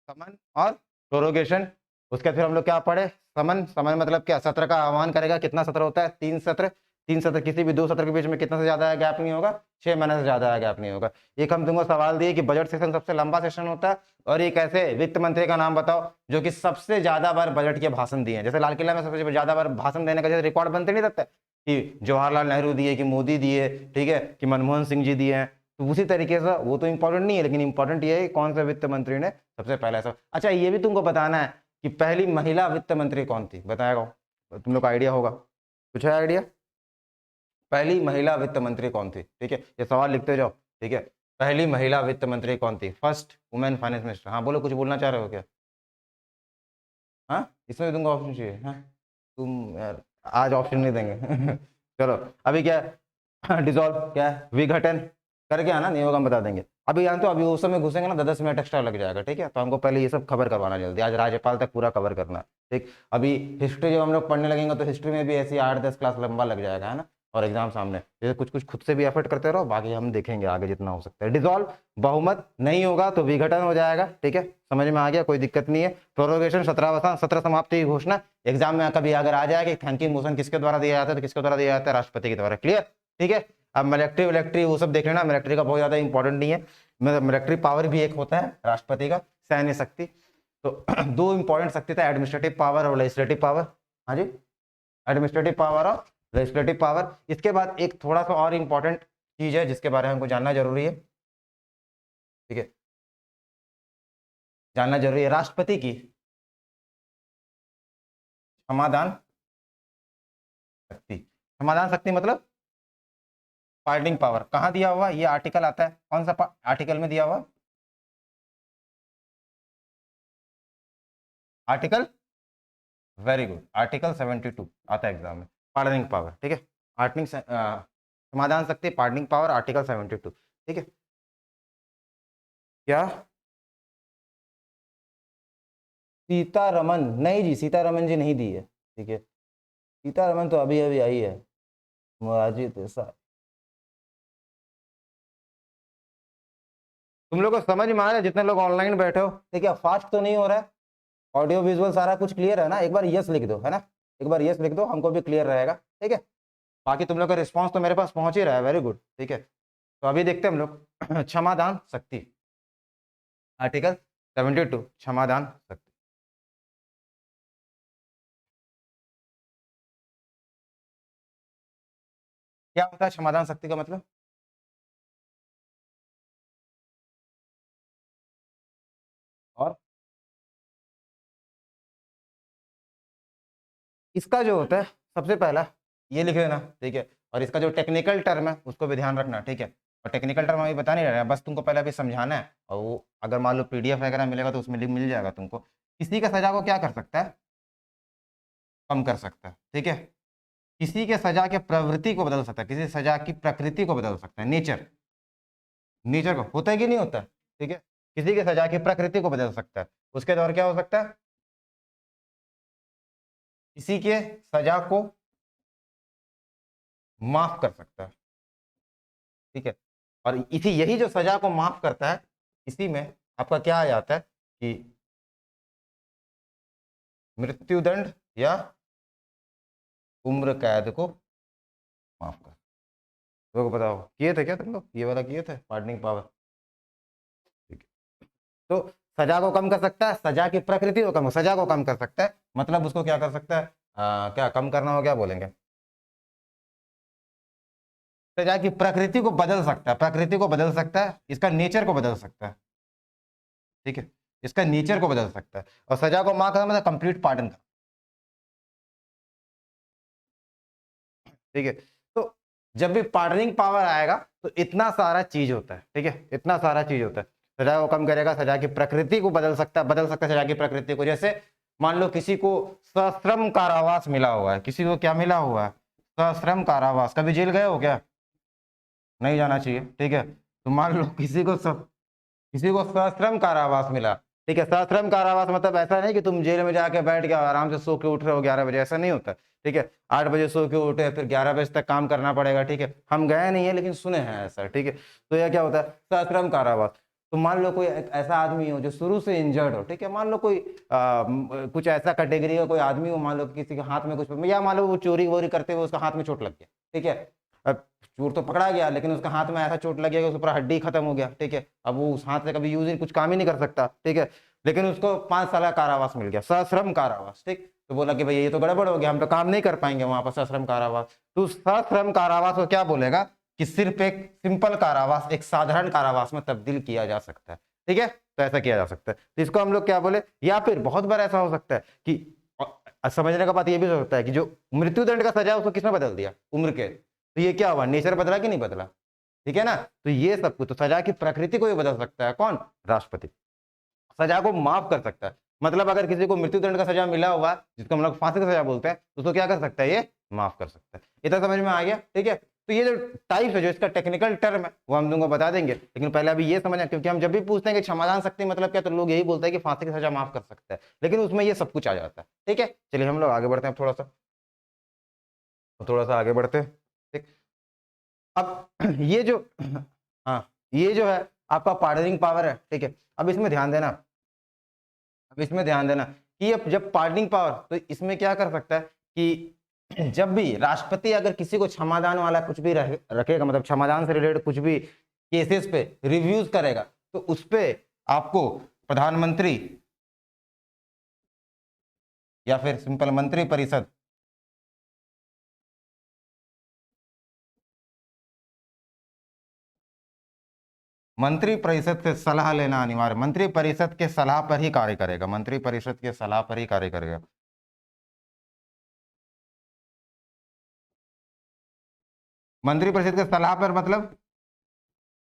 समन और प्रोरोगेशन। उसके बाद फिर हम लोग क्या पढ़े? समन, समन मतलब क्या? सत्र का आह्वान करेगा। कितना सत्र होता है? 3 सत्र। 3 सत्र, किसी भी 2 सत्र के बीच में कितना से ज्यादा गैप नहीं होगा? 6 महीने से ज्यादा गैप नहीं होगा। एक हम तुमको सवाल दिए कि बजट सेशन सबसे लंबा सेशन होता है, और एक ऐसे वित्त मंत्री का नाम बताओ जो कि सबसे ज्यादा बार बजट के भाषण दिए हैं। जैसे लाल किला में सबसे ज्यादा बार भाषण देने का जैसे रिकॉर्ड बनते नहीं रहता कि जवाहरलाल नेहरू दिए, कि मोदी दिए, ठीक है, कि मनमोहन सिंह जी दिए हैं, तो उसी तरीके से वो तो इंपॉर्टेंट नहीं है, लेकिन इंपॉर्टेंट ये है कि कौन से वित्त मंत्री ने सबसे पहले ऐसा। अच्छा, ये भी तुमको बताना है कि पहली महिला वित्त मंत्री कौन थी, बताएगा? तुम लोग को आइडिया होगा, कुछ है आइडिया? पहली महिला वित्त मंत्री कौन थी? ठीक है, ये सवाल लिखते जाओ, ठीक है। पहली महिला वित्त मंत्री कौन थी? First women finance minister. हाँ बोलो, कुछ बोलना चाह रहे हो क्या? हाँ, इसमें भी तुमको ऑप्शन चाहिए? हाँ, तुम यार आज ऑप्शन नहीं देंगे। चलो, अभी क्या है? डिसॉल्व क्या है? विघटन करके आना, नहीं होगा हम बता देंगे। अभी जानते हो, अभी उस समय घुसेंगे ना, 10 मिनट एक्स्ट्रा लग जाएगा, ठीक है। तो हमको पहले ये सब खबर करवाना जल्दी, आज राज्यपाल तक पूरा कवर करना है, ठीक। अभी हिस्ट्री जब हम लोग पढ़ने लगेंगे तो हिस्ट्री में भी ऐसी 8-10 क्लास लंबा लग जाएगा, है ना। और एग्जाम सामने, जैसे कुछ कुछ खुद से भी एफर्ट करते रहो, बाकी हम देखेंगे आगे जितना हो सकता है। डिसॉल्व, बहुमत नहीं होगा तो विघटन हो जाएगा, ठीक है, समझ में आ गया, कोई दिक्कत नहीं है। प्रोरोगेशन, सत्रावसान, सत्र समाप्ति की घोषणा। एग्जाम में कभी अगर आ जाए कि थैंकिंग मोशन किसके द्वारा दिया जाता है, तो किसके द्वारा दिया जाता है? राष्ट्रपति के द्वारा। क्लियर, ठीक है। अब मिलिट्री विलेक्ट्री वो सब देख लेना, मिलिट्री का बहुत ज्यादा इंपॉर्टेंट नहीं है। मिलिट्री पावर भी एक होता है राष्ट्रपति का, सैन्य शक्ति। तो दो इंपॉर्टेंट शक्ति था, एडमिनिस्ट्रेटिव पावर और लेजिस्लेटिव पावर। हाँ जी, एडमिनिस्ट्रेटिव पावर और लेजिस्लेटिव पावर। इसके बाद एक थोड़ा सा और इंपॉर्टेंट चीज है जिसके बारे में हमको जानना जरूरी है, ठीक है, जानना जरूरी है। राष्ट्रपति की क्षमादान शक्ति। क्षमादान शक्ति मतलब पार्डिंग पावर। कहाँ दिया हुआ? ये आर्टिकल आता है, कौन सा आर्टिकल में दिया हुआ? आर्टिकल, वेरी गुड, आर्टिकल 72 आता है एग्जाम में। पार्डनिंग पावर, ठीक है, आर्टनिंग समाधान शक्ति, पार्डनिंग पावर, आर्टिकल 72, ठीक है। क्या? सीतारमन? नहीं जी, सीतारमन जी नहीं दी है, ठीक है। सीतारमन तो अभी अभी आई है, मुरारजी देसाई। तुम लोग को समझ में आ रहा है जितने लोग ऑनलाइन बैठे हो? देखिए, फास्ट तो नहीं हो रहा है, ऑडियो विजुअल सारा कुछ क्लियर है ना? एक बार यस लिख दो, है ना, एक बार यस लिख दो, हमको भी क्लियर रहेगा, ठीक है। बाकी तुम लोग का रिस्पांस तो मेरे पास पहुंच ही रहा है, वेरी गुड, ठीक है। तो अभी देखते हैं हम लोग क्षमादान शक्ति, आर्टिकल 72, क्षमादान शक्ति। क्या होता है क्षमादान शक्ति का मतलब? और इसका जो होता है, सबसे पहला ये लिख लेना, ठीक है। और इसका जो टेक्निकल टर्म है उसको भी ध्यान रखना, ठीक है। और टेक्निकल टर्म अभी बता नहीं रहा है, बस तुमको पहले अभी समझाना है, और वो अगर मान लो पीडीएफ वगैरह मिलेगा तो उसमें लिंक मिल जाएगा तुमको। किसी का सजा को क्या कर सकता है? कम कर सकता है, ठीक है। किसी के सजा के प्रवृत्ति को बदल सकता है, किसी सजा की प्रकृति को बदल सकता है, नेचर, नेचर को, होता है कि नहीं होता है, ठीक है। किसी के सजा की प्रकृति को बदल सकता है। उसके द्वारा क्या हो सकता है? किसी के सजा को माफ कर सकता है, ठीक है। और इसी यही जो सजा को माफ करता है, इसी में आपका क्या आ जाता है कि मृत्युदंड या उम्र कैद को माफ कर। तो बताओ, किए थे क्या तुम लोग? ये वाला किए थे, पार्डनिंग पावर, ठीक है। तो सजा को कम कर सकता है, सजा की प्रकृति को कम, सजा को कम कर सकता है, मतलब उसको क्या कर सकता है? क्या कम करना हो, क्या बोलेंगे? सजा की प्रकृति को बदल सकता है, प्रकृति को बदल सकता है, इसका नेचर को बदल सकता है, ठीक है, इसका नेचर को बदल सकता है। और सजा को माफ करना मतलब कंप्लीट पार्डन का, ठीक है। तो जब भी पार्डनिंग पावर आएगा तो इतना सारा चीज होता है, ठीक है, इतना सारा चीज होता है। सजा को कम करेगा, सजा की प्रकृति को बदल सकता है, बदल सकता है सजा की प्रकृति को। जैसे मान लो किसी को सश्रम कारावास मिला हुआ है, किसी को क्या मिला हुआ है? सश्रम कारावास। कभी जेल गए हो क्या? नहीं जाना चाहिए, ठीक है। तो मान लो किसी को सश्रम कारावास मिला, ठीक है। सश्रम कारावास मतलब ऐसा नहीं कि तुम जेल में जाके बैठ गए आराम से सो के उठ रहे हो 11 बजे, ऐसा नहीं होता। ठीक है, 8 बजे सो के उठे फिर 11 बजे तक काम करना पड़ेगा। ठीक है, हम गए नहीं है लेकिन सुने हैं ऐसा। ठीक है, तो यह क्या होता है सश्रम कारावास। तो मान लो कोई ऐसा आदमी हो जो शुरू से इंजर्ड हो, ठीक है, मान लो कोई कुछ ऐसा कैटेगरी का कोई आदमी हो, मान लो किसी के हाथ में कुछ, या मान लो वो चोरी वोरी करते हुए उसका हाथ में चोट लग गया। ठीक है, अब चोर तो पकड़ा गया लेकिन उसका हाथ में ऐसा चोट लग गया कि उसका पूरा हड्डी खत्म हो गया। ठीक है, अब वो उस हाथ से कभी यूज कुछ काम ही नहीं कर सकता। ठीक है, लेकिन उसको 5 साल का कारावास मिल गया, सश्रम कारावास। ठीक, तो बोला कि भाई ये तो गड़बड़ हो गया, हम तो काम नहीं कर पाएंगे वहां पर, सश्रम कारावास। तो सश्रम कारावास को क्या बोलेगा कि सिर्फ एक सिंपल कारावास एक साधारण कारावास में तब्दील किया जा सकता है। ठीक है, तो ऐसा किया जा सकता है, तो इसको हम लोग क्या बोले। या फिर बहुत बार ऐसा हो सकता है कि समझने का बात ये भी हो सकता है कि जो मृत्युदंड का सजा उसको किसने बदल दिया, उम्र के, तो ये क्या हुआ, नेचर बदला कि नहीं बदला। ठीक है ना, तो ये सब कुछ, तो सजा की प्रकृति को ये बदल सकता है कौन, राष्ट्रपति। सजा को माफ कर सकता है, मतलब अगर किसी को मृत्युदंड का सजा मिला हुआ जिसको हम लोग फांसी की सजा बोलते हैं, उसको क्या कर सकता है, ये माफ कर सकता है। इतना समझ में आ गया। ठीक है, तो ये जो टाइप्स है, जो इसका टेक्निकल टर्म है वो हम तुमको बता देंगे, लेकिन पहले अभी ये समझना, क्योंकि हम जब भी पूछते हैं कि क्षमादान शक्ति मतलब क्या, तो लोग यही बोलते हैं कि फांसी की सजा माफ कर सकता है, लेकिन उसमें ये सब कुछ आ जाता है। ठीक है, चलिए हम लोग आगे बढ़ते हैं, थोड़ा सा आगे बढ़ते हैं। ठीक, अब ये जो हाँ, ये जो है आपका पार्डनिंग पावर है। ठीक है, अब इसमें ध्यान देना, कि अब जब पार्डनिंग पावर, तो इसमें क्या कर सकता है कि जब भी राष्ट्रपति अगर किसी को क्षमादान वाला कुछ भी रखेगा, मतलब क्षमादान से रिलेटेड कुछ भी केसेस पे रिव्यूज करेगा, तो उस पे आपको प्रधानमंत्री या फिर सिंपल मंत्री परिषद, मंत्री परिषद से सलाह लेना अनिवार्य, मंत्री परिषद के सलाह पर ही कार्य करेगा, मंत्री परिषद के सलाह पर ही कार्य करेगा। मंत्री परिषद के सलाह पर मतलब,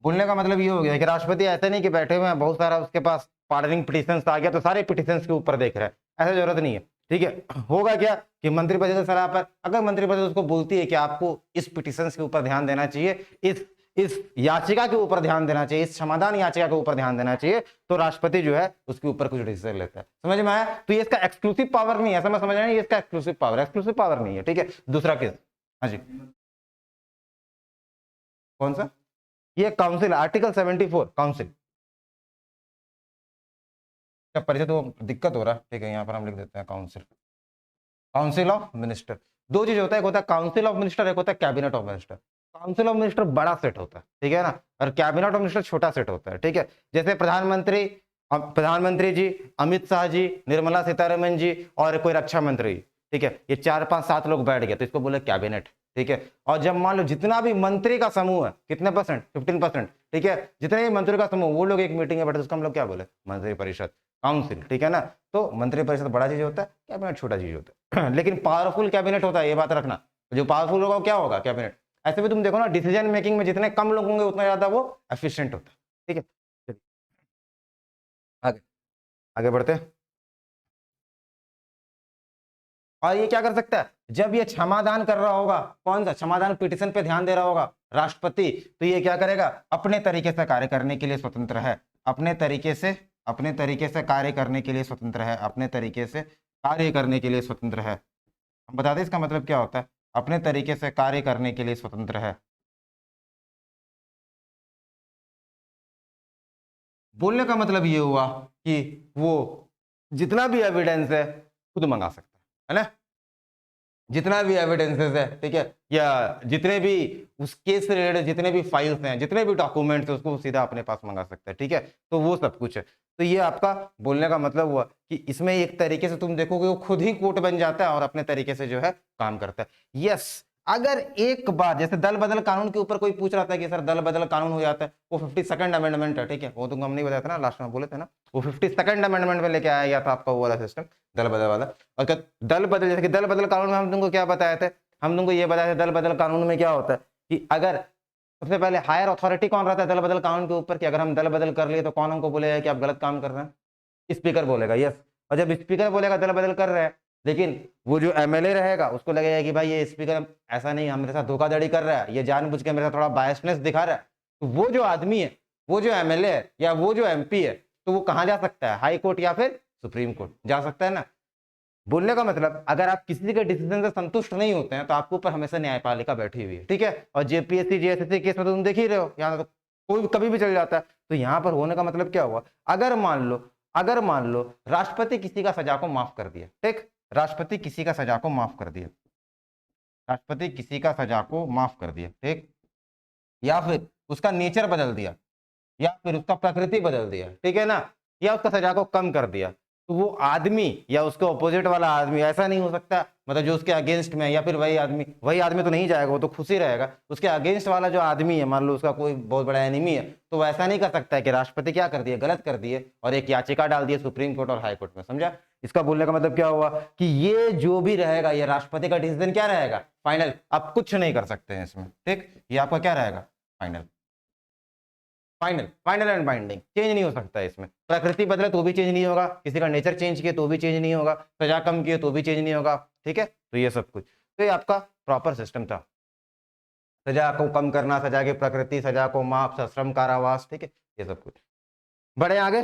बोलने का मतलब ये हो गया कि राष्ट्रपति ऐसे नहीं कि बैठे हुए हैं बहुत सारा उसके पास पार्डनिंग पिटिशंस आ गया तो सारे पिटिशंस के ऊपर देख रहे हैं, ऐसा जरूरत नहीं है। ठीक है, होगा क्या कि मंत्रिपरिषद की सलाह पर अगर मंत्रिपरिषद उसको बोलती है कि आपको इस पिटिशंस के ऊपर ध्यान देना चाहिए, इस याचिका के ऊपर ध्यान देना चाहिए, इस क्षमादान याचिका के ऊपर ध्यान देना चाहिए, तो राष्ट्रपति जो है उसके ऊपर कुछ डिसीजन लेता है। समझ में आया, तो ये इसका एक्सक्लूसिव पावर नहीं है, ऐसा मैं समझ रहा हूं, ये इसका एक्सक्लूसिव पावर नहीं है। ठीक है, दूसरा केस, हाँ जी, कौन सा, ये काउंसिल, आर्टिकल 74 काउंसिल, क्या परिचय तो दिक्कत हो रहा है। ठीक है, यहाँ पर हम लिख देते हैं काउंसिल, काउंसिल ऑफ मिनिस्टर। दो चीज होता है, एक होता है काउंसिल ऑफ मिनिस्टर, एक होता है cabinet of minister. Council of minister बड़ा सेट होता है, ठीक है ना, और कैबिनेट ऑफ मिनिस्टर छोटा सेट होता है। ठीक है, जैसे प्रधानमंत्री जी, अमित शाह जी, निर्मला सीतारमन जी और कोई रक्षा मंत्री, ठीक है, ये 4 5 7 लोग बैठ गए तो इसको बोले कैबिनेट। ठीक है, और जब मान लो जितना भी मंत्री का समूह है, कितने परसेंट, 15%, ठीक है, जितने भी मंत्री का समूह वो लोग एक मीटिंग में बैठे, उसको हम लोग क्या बोले, मंत्री परिषद, काउंसिल। ठीक है ना, तो मंत्री परिषद बड़ा चीज होता है, कैबिनेट छोटा चीज होता है लेकिन पावरफुल कैबिनेट होता है, ये बात रखना, जो पावरफुल होगा क्या होगा, कैबिनेट। ऐसे भी तुम देखो ना, डिसीजन मेकिंग में जितने कम लोग होंगे उतना ज्यादा वो एफिशिएंट होता है। ठीक है, चलिए आगे आगे बढ़ते हैं। और ये क्या कर सकता है, जब ये क्षमादान कर रहा होगा, कौन सा क्षमादान पिटिशन पे ध्यान दे रहा होगा राष्ट्रपति, तो ये क्या करेगा, अपने तरीके से कार्य करने के लिए स्वतंत्र है, अपने तरीके से कार्य करने के लिए स्वतंत्र है, अपने तरीके से कार्य करने के लिए स्वतंत्र है। हम बता दें इसका मतलब क्या होता है, अपने तरीके से कार्य करने के लिए स्वतंत्र है। बोलने का मतलब ये हुआ कि वो जितना भी एविडेंस है खुद मंगा सकता है ना, जितना भी एविडेंसेस है, ठीक है, या जितने भी उस केस से रिलेटेड जितने भी फाइल्स हैं, जितने भी डॉक्यूमेंट्स हैं, उसको सीधा अपने पास मंगा सकता है। ठीक है, तो वो सब कुछ है। तो ये आपका बोलने का मतलब हुआ कि इसमें एक तरीके से तुम देखोगे वो खुद ही कोर्ट बन जाता है और अपने तरीके से जो है काम करता है। यस, अगर एक बार जैसे दल बदल कानून के ऊपर कोई पूछ रहा था कि सर दल बदल कानून हो जाता है, वो 52nd अमेंडमेंट है, ठीक है, वो तुमको हम नहीं बताया था ना, लास्ट में बोले थे ना, वो 52nd अमेंडमेंट में लेके आया गया था आपका वो वाला सिस्टम, दल बदल वाला। और क्या दल बदल, जैसे कि दल बदल कानून में हम तुमको क्या बताए थे, हम तुमको ये बताया था दल बदल कानून में क्या होता है कि अगर सबसे पहले हायर अथॉरिटी कौन रहता है दल बदल कानून के ऊपर, कि अगर हम दल बदल कर लिए तो कौन हमको बोलेगा कि आप गलत काम कर रहे हैं, स्पीकर बोलेगा। यस, और जब स्पीकर बोलेगा दल बदल कर रहे हैं, लेकिन वो जो एमएलए रहेगा उसको लगेगा कि भाई ये स्पीकर ऐसा नहीं, मेरे साथ धोखाधड़ी कर रहा है, ये जानबूझ के मेरे साथ थोड़ा बायसनेस दिखा रहा है, तो वो जो आदमी है, वो जो एमएलए है या वो जो एमपी है, तो वो कहाँ जा सकता है, हाई कोर्ट या फिर सुप्रीम कोर्ट जा सकता है ना। बोलने का मतलब अगर आप किसी के डिसीजन से संतुष्ट नहीं होते हैं तो आपके ऊपर हमेशा न्यायपालिका बैठी हुई है, ठीक है। और जेपीएससी जेएसएससी केस में तो तुम देख ही रहे हो, यहाँ तो कोई कभी भी चल जाता है। तो यहाँ पर होने का मतलब क्या हुआ, अगर मान लो राष्ट्रपति किसी का सजा को माफ कर दिया, ठीक, राष्ट्रपति किसी का सजा को माफ कर दिया, राष्ट्रपति किसी का सजा को माफ कर दिया, ठीक, या फिर उसका नेचर बदल दिया, या फिर उसका प्रकृति बदल दिया, ठीक है ना, या उसका सजा को कम कर दिया, तो वो आदमी या उसके ऑपोजिट वाला आदमी, ऐसा नहीं हो सकता मतलब जो उसके अगेंस्ट में, या फिर वही आदमी तो नहीं जाएगा, वो तो खुश ही रहेगा, उसके अगेंस्ट वाला जो आदमी है, मान लो उसका कोई बहुत बड़ा एनिमी है, तो वो ऐसा नहीं कर सकता है कि राष्ट्रपति क्या कर दिए, गलत कर दिए और एक याचिका डाल दिए सुप्रीम कोर्ट और हाई कोर्ट में, समझा। इसका बोलने का मतलब क्या हुआ कि ये जो भी रहेगा ये राष्ट्रपति का डिसीजन क्या रहेगा, फाइनल, आप कुछ नहीं कर सकते हैं इसमें, ठीक, ये आपका क्या रहेगा, final, final and binding, change नहीं हो सकता है इसमें। प्रकृति बदले तो भी चेंज नहीं होगा, किसी का नेचर चेंज किए तो भी चेंज नहीं होगा, सजा कम किए तो भी चेंज नहीं होगा, ठीक है। तो ये सब कुछ, तो ये आपका प्रॉपर सिस्टम था, सजा को कम करना, सजा की प्रकृति, सजा को माफ, सश्रम कारावास, ठीक है, ये सब कुछ। बड़े आगे,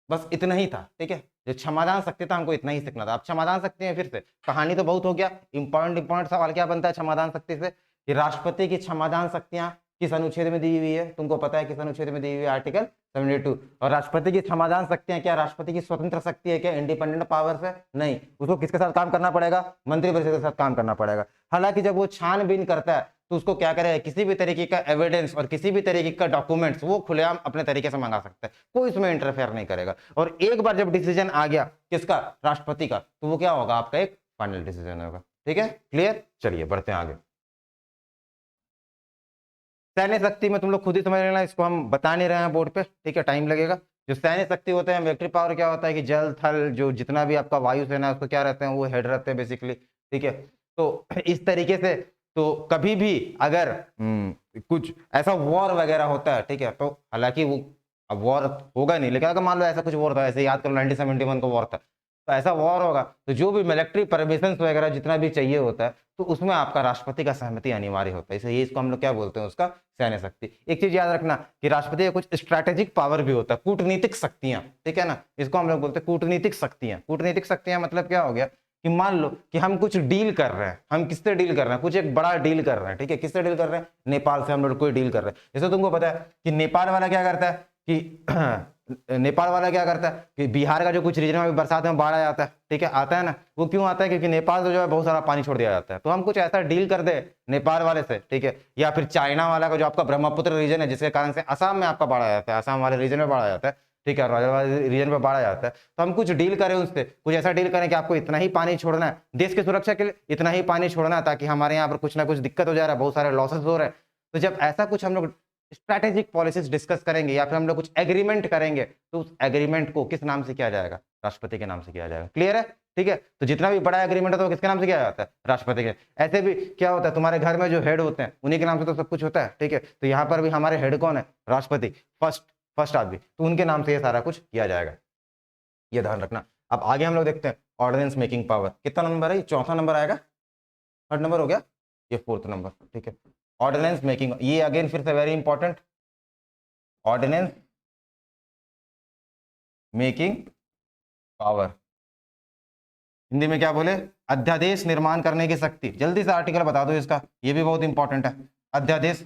बस इतना ही था, ठीक है। जो क्षमादान शक्ति था हमको इतना ही सीखना था। अब क्षमादान शक्ति है, फिर से कहानी तो बहुत हो गया, इंपॉर्टेंट सवाल क्या बनता है क्षमादान शक्ति से, कि राष्ट्रपति की क्षमादान शक्तियां किस अनुच्छेद में दी हुई है, तुमको पता है किस अनुच्छेद में दी हुई है, आर्टिकल 72। और राष्ट्रपति की क्षमादान शक्तियां क्या राष्ट्रपति की स्वतंत्र शक्ति है क्या, इंडिपेंडेंट पावर्स है, नहीं, उसको किसके साथ काम करना पड़ेगा, मंत्रिपरिषद के साथ काम करना पड़ेगा। हालांकि जब वो छानबीन करता है तो उसको क्या करेगा, किसी भी तरीके का एविडेंस और किसी भी तरीके का डॉक्यूमेंट्स वो खुलेआम अपने तरीके से मंगा सकता है, कोई इसमें इंटरफेयर नहीं करेगा। और एक बार जब डिसीजन आ गया किसका, राष्ट्रपति का, तो वो क्या होगा, आपका एक फाइनल डिसीजन होगा, ठीक है, क्लियर। चलिए बढ़ते हैं आगे। सैन्य शक्ति में तुम लोग खुद ही समझ लेना, इसको हम बता नहीं रहे हैं बोर्ड पे, ठीक है, टाइम लगेगा। जो सैन्य शक्ति होते हैं, मिलिट्री पावर क्या होता है कि जल थल जो जितना भी आपका वायुसेना है उसको क्या रहते हैं, वो हेड रहते हैं बेसिकली, ठीक है। तो इस तरीके से तो कभी भी अगर कुछ ऐसा वॉर वगैरह होता है, ठीक है, तो हालांकि वो अब वॉर होगा नहीं, लेकिन अगर मान लो ऐसा कुछ वॉर था, ऐसे याद करो 1971 का वॉर था, तो ऐसा वॉर होगा तो जो भी मिलिट्री परमिशन वगैरह जितना भी चाहिए होता है तो उसमें आपका राष्ट्रपति का सहमति अनिवार्य होता है, इसलिए इसको हम लोग क्या बोलते हैं, उसका सैन्य शक्ति। एक चीज याद रखना कि राष्ट्रपति का कुछ स्ट्रैटेजिक पावर भी होता है, कूटनीतिक शक्तियां, ठीक है ना, इसको हम लोग बोलते हैं कूटनीतिक शक्तियां। कूटनीतिक शक्तियां मतलब क्या हो गया कि मान लो कि हम कुछ डील कर रहे हैं, हम किससे डील कर रहे हैं, कुछ एक बड़ा डील कर रहे हैं, ठीक है, किससे डील कर रहे हैं, नेपाल से हम लोग कोई डील कर रहे हैं। जैसे तुमको पता है कि नेपाल वाला क्या करता है कि नेपाल वाला क्या करता है कि बिहार का जो कुछ रीजन में बरसात में बाढ़ आ जाता है, ठीक है, आता है ना, वो क्यों आता है, क्योंकि नेपाल से जो है बहुत सारा पानी छोड़ दिया जाता है। तो हम कुछ ऐसा डील कर दे नेपाल वाले से, ठीक है, या फिर चाइना वाला का जो आपका ब्रह्मपुत्र रीजन है जिसके कारण से असम में आपका बाढ़ आ जाता है, असम वाले रीजन में बाढ़ आ जाता है, ठीक है, राजस्थान वाले रीजन में बाढ़ आ जाता है। तो हम कुछ डील करें उससे, कुछ ऐसा डील करें कि आपको इतना ही पानी छोड़ना है देश की सुरक्षा के लिए, इतना ही पानी छोड़ना है ताकि हमारे यहाँ पर कुछ ना कुछ दिक्कत हो जा रहा है, बहुत सारे लॉसेस हो रहे हैं। तो जब ऐसा कुछ हम लोग स्ट्रैटेजिक पॉलिसीज डिस्कस करेंगे या फिर हम लोग कुछ एग्रीमेंट करेंगे तो उस एग्रीमेंट को किस नाम से किया जाएगा, राष्ट्रपति के नाम से किया जाएगा, क्लियर है, ठीक है। तो जितना भी बड़ा एग्रीमेंट होता है वो किसके नाम से किया जाता है, राष्ट्रपति के। ऐसे भी क्या होता है, तुम्हारे घर में जो हेड होते हैं उन्हीं के नाम से तो सब कुछ होता है, ठीक है। तो यहाँ पर भी हमारे हेड कौन है, राष्ट्रपति, फर्स्ट आदमी, तो उनके नाम से ये सारा कुछ किया जाएगा, ये ध्यान रखना। अब आगे हम लोग देखते हैं ऑर्डिनेंस मेकिंग पावर, कितना नंबर है, चौथा नंबर आएगा, थर्ड नंबर हो गया, ये फोर्थ नंबर, ठीक है। ऑर्डिनेंस मेकिंग, ये अगेन फिर से very important, ordinance making power, Hindi में क्या बोले, अध्यादेश निर्माण करने की शक्ति। जल्दी से आर्टिकल बता दो इसका, ये भी बहुत इंपॉर्टेंट है, अध्यादेश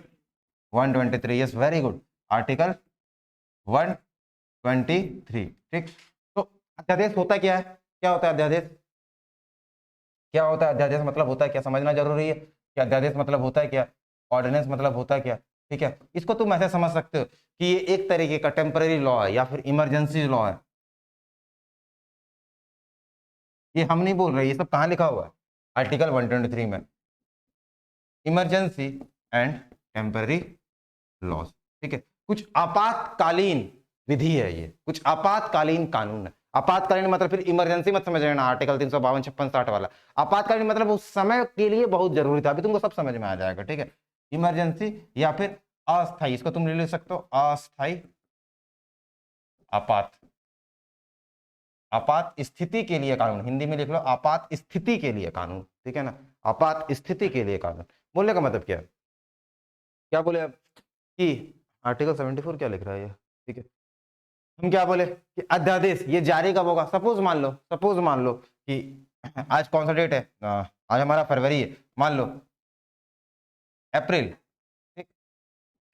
123, यस वेरी गुड, आर्टिकल 123, ठीक। तो अध्यादेश होता क्या है, क्या होता है अध्यादेश, क्या होता है अध्यादेश, मतलब होता है क्या, समझना जरूरी है कि अध्यादेश मतलब होता है क्या, ऑर्डिनेंस मतलब होता है क्या, ठीक है। इसको तुम ऐसे समझ सकते हो कि ये एक तरीके का टेम्पररी लॉ है या फिर इमरजेंसी लॉ है। ये हम नहीं बोल रहे, ये सब कहाँ लिखा हुआ है, आर्टिकल 123 में, इमरजेंसी एंड टेम्पररी लॉज, ठीक है। कुछ आपातकालीन विधि है, ये कुछ आपातकालीन कानून है। आपातकालीन मतलब फिर इमरजेंसी मत समझ लेना, आर्टिकल 352, 56, 60 वाला। आपातकालीन मतलब उस समय के लिए बहुत जरूरी था, अभी तुमको सब समझ में आ जाएगा, ठीक है। इमरजेंसी या फिर अस्थाई, इसको तुम ले सकते हो अस्थाई, आपात, आपात स्थिति के लिए कानून, हिंदी में लिख लो आपात स्थिति के लिए कानून, ठीक है ना, आपात स्थिति के लिए कानून। बोलने का मतलब क्या है, क्या बोले अब कि आर्टिकल 74 क्या लिख रहा है ये, ठीक है, हम क्या बोले कि अध्यादेश ये जारी कब होगा। सपोज मान लो कि आज कौन सा डेट है, आज हमारा फरवरी है, मान लो अप्रैल, ठीक,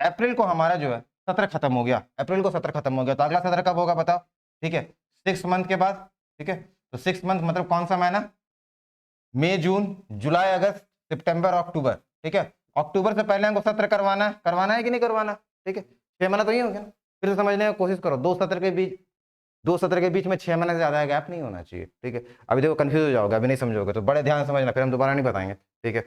अप्रैल को हमारा जो है सत्र खत्म हो गया, अप्रैल को सत्र खत्म हो गया, तो अगला सत्र कब होगा बताओ। ठीक है, 6 मंथ के बाद। ठीक है, तो 6 मंथ मतलब कौन सा महीना, मई जून जुलाई अगस्त सितंबर अक्टूबर। ठीक है, अक्टूबर से पहले हमको सत्र करवाना है कि नहीं करवाना। ठीक है, 6 महीना तो ये हो गया ना। फिर से समझने की कोशिश करो, दो सत्र के बीच में 6 महीने से ज्यादा गैप नहीं होना चाहिए। ठीक है, अभी देखो कंफ्यूज हो जाओगे, अभी नहीं समझोगे तो बड़े ध्यान से समझना, फिर हम दोबारा नहीं बताएंगे। ठीक है,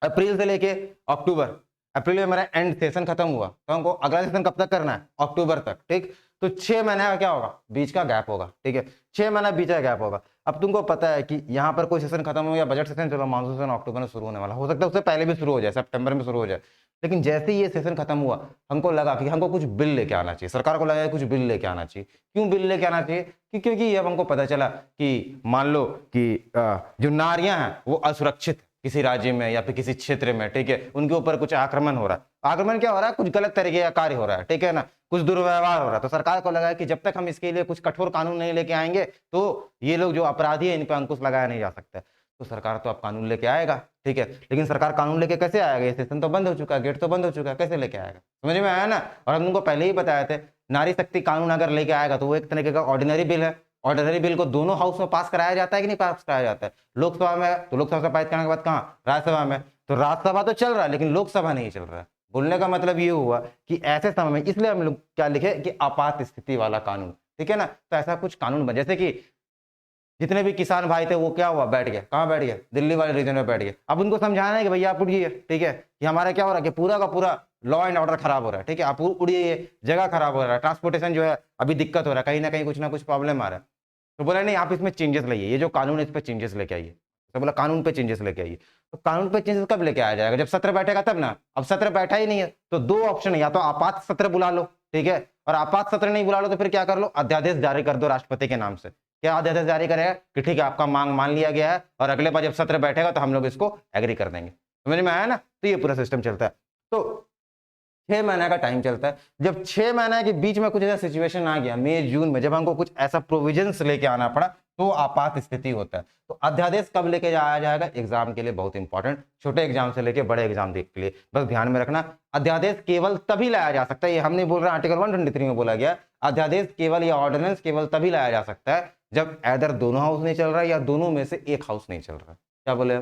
अप्रैल से लेके अक्टूबर, अप्रैल में मेरा एंड सेशन खत्म हुआ, तो हमको अगला सेशन कब तक करना है, अक्टूबर तक। ठीक, तो 6 महीने का क्या होगा, बीच का गैप होगा। ठीक है, 6 महीना बीच का गैप होगा। अब तुमको पता है कि यहाँ पर कोई सेशन खत्म हो या बजट सेशन, चलो मानसून सेशन अक्टूबर में शुरू होने वाला, हो सकता है उससे पहले भी शुरू हो जाए, सितंबर में शुरू हो जाए। लेकिन जैसे ही ये सेशन खत्म हुआ, हमको लगा कि हमको कुछ बिल लेके आना चाहिए, सरकार को लगा कुछ बिल लेके आना चाहिए। क्यों बिल लेके आना चाहिए, क्योंकि अब हमको पता चला कि मान लो कि जो नारियां हैं वो असुरक्षित किसी राज्य में या फिर किसी क्षेत्र में, ठीक है, उनके ऊपर कुछ आक्रमण हो रहा है। आक्रमण क्या हो रहा है, कुछ गलत तरीके का कार्य हो रहा है, ठीक है ना, कुछ दुर्व्यवहार हो रहा है। तो सरकार को लगा कि जब तक हम इसके लिए कुछ कठोर कानून नहीं लेके आएंगे तो ये लोग जो अपराधी है इन पर अंकुश लगाया नहीं जा सकता। तो सरकार तो अब कानून लेके आएगा। ठीक है, लेकिन सरकार कानून लेके कैसे आएगा, ये सेशन तो बंद हो चुका है, गेट तो बंद हो चुका है, कैसे लेके आएगा, समझ में आया ना। और हम तुमको पहले ही बताए थे, नारी शक्ति कानून अगर लेके आएगा तो वो एक तरीके का ऑर्डिनरी बिल है। ऑर्डिनरी बिल को दोनों हाउस में पास कराया जाता है कि नहीं पास कराया जाता है। लोकसभा में तो लोकसभा से पारित करने के बाद कहाँ, राज्यसभा में। तो राज्यसभा तो चल रहा है लेकिन लोकसभा नहीं चल रहा है। बोलने का मतलब ये हुआ कि ऐसे समय में, इसलिए हम लोग क्या लिखे कि आपात स्थिति वाला कानून। ठीक है ना, तो ऐसा कुछ कानून बन, जैसे कि जितने भी किसान भाई थे वो क्या हुआ, बैठ गए, कहाँ बैठ गए, दिल्ली वाले रीजन में बैठ गए। अब उनको समझाना है कि भैया आप उड़िए। ठीक है, कि हमारा क्या हो रहा है कि पूरा का पूरा लॉ एंड ऑर्डर खराब हो रहा है। ठीक है, आप उड़िए, जगह खराब हो रहा है, ट्रांसपोर्टेशन जो है अभी दिक्कत हो रहा है, कहीं ना कहीं कुछ ना कुछ प्रॉब्लम आ रहा है। तो बोला नहीं, आप इसमें चेंजेस लाइए, ये जो कानून है इस पर चेंजेस लेके आइए। तो बोला कानून पे चेंजेस लेके आइए। तो कानून पे चेंजेस कब लेके आया जाएगा, जब सत्र बैठेगा तब ना। अब सत्र बैठा ही नहीं है तो दो ऑप्शन है, या तो आपात सत्र बुला लो, ठीक है, और आपात सत्र नहीं बुला लो तो फिर क्या कर लो, अध्यादेश जारी कर दो राष्ट्रपति के नाम से। क्या अध्यादेश जारी करेगा कि ठीक है आपका मांग मान लिया गया है और अगले बार जब सत्र बैठेगा तो हम लोग इसको एग्री कर देंगे। समझ में आया ना, तो ये पूरा सिस्टम चलता है। तो 6 महीने का टाइम चलता है। जब 6 महीने के बीच में कुछ ऐसा सिचुएशन आ गया मई जून में, जब हमको कुछ ऐसा प्रोविजंस लेके आना पड़ा तो आपात स्थिति होता है। तो अध्यादेश कब लेके जाया जाएगा, एग्जाम के लिए बहुत इंपॉर्टेंट, छोटे एग्जाम से लेके बड़े एग्जाम के लिए बस ध्यान में रखना। अध्यादेश केवल तभी लाया जा सकता है, ये हम नहीं बोल रहे, आर्टिकल 123 में बोला गया, अध्यादेश केवल या ऑर्डिनेंस केवल तभी लाया जा सकता है जब एदर दोनों हाउस नहीं चल रहा है या दोनों में से एक हाउस नहीं चल रहा। क्या बोले,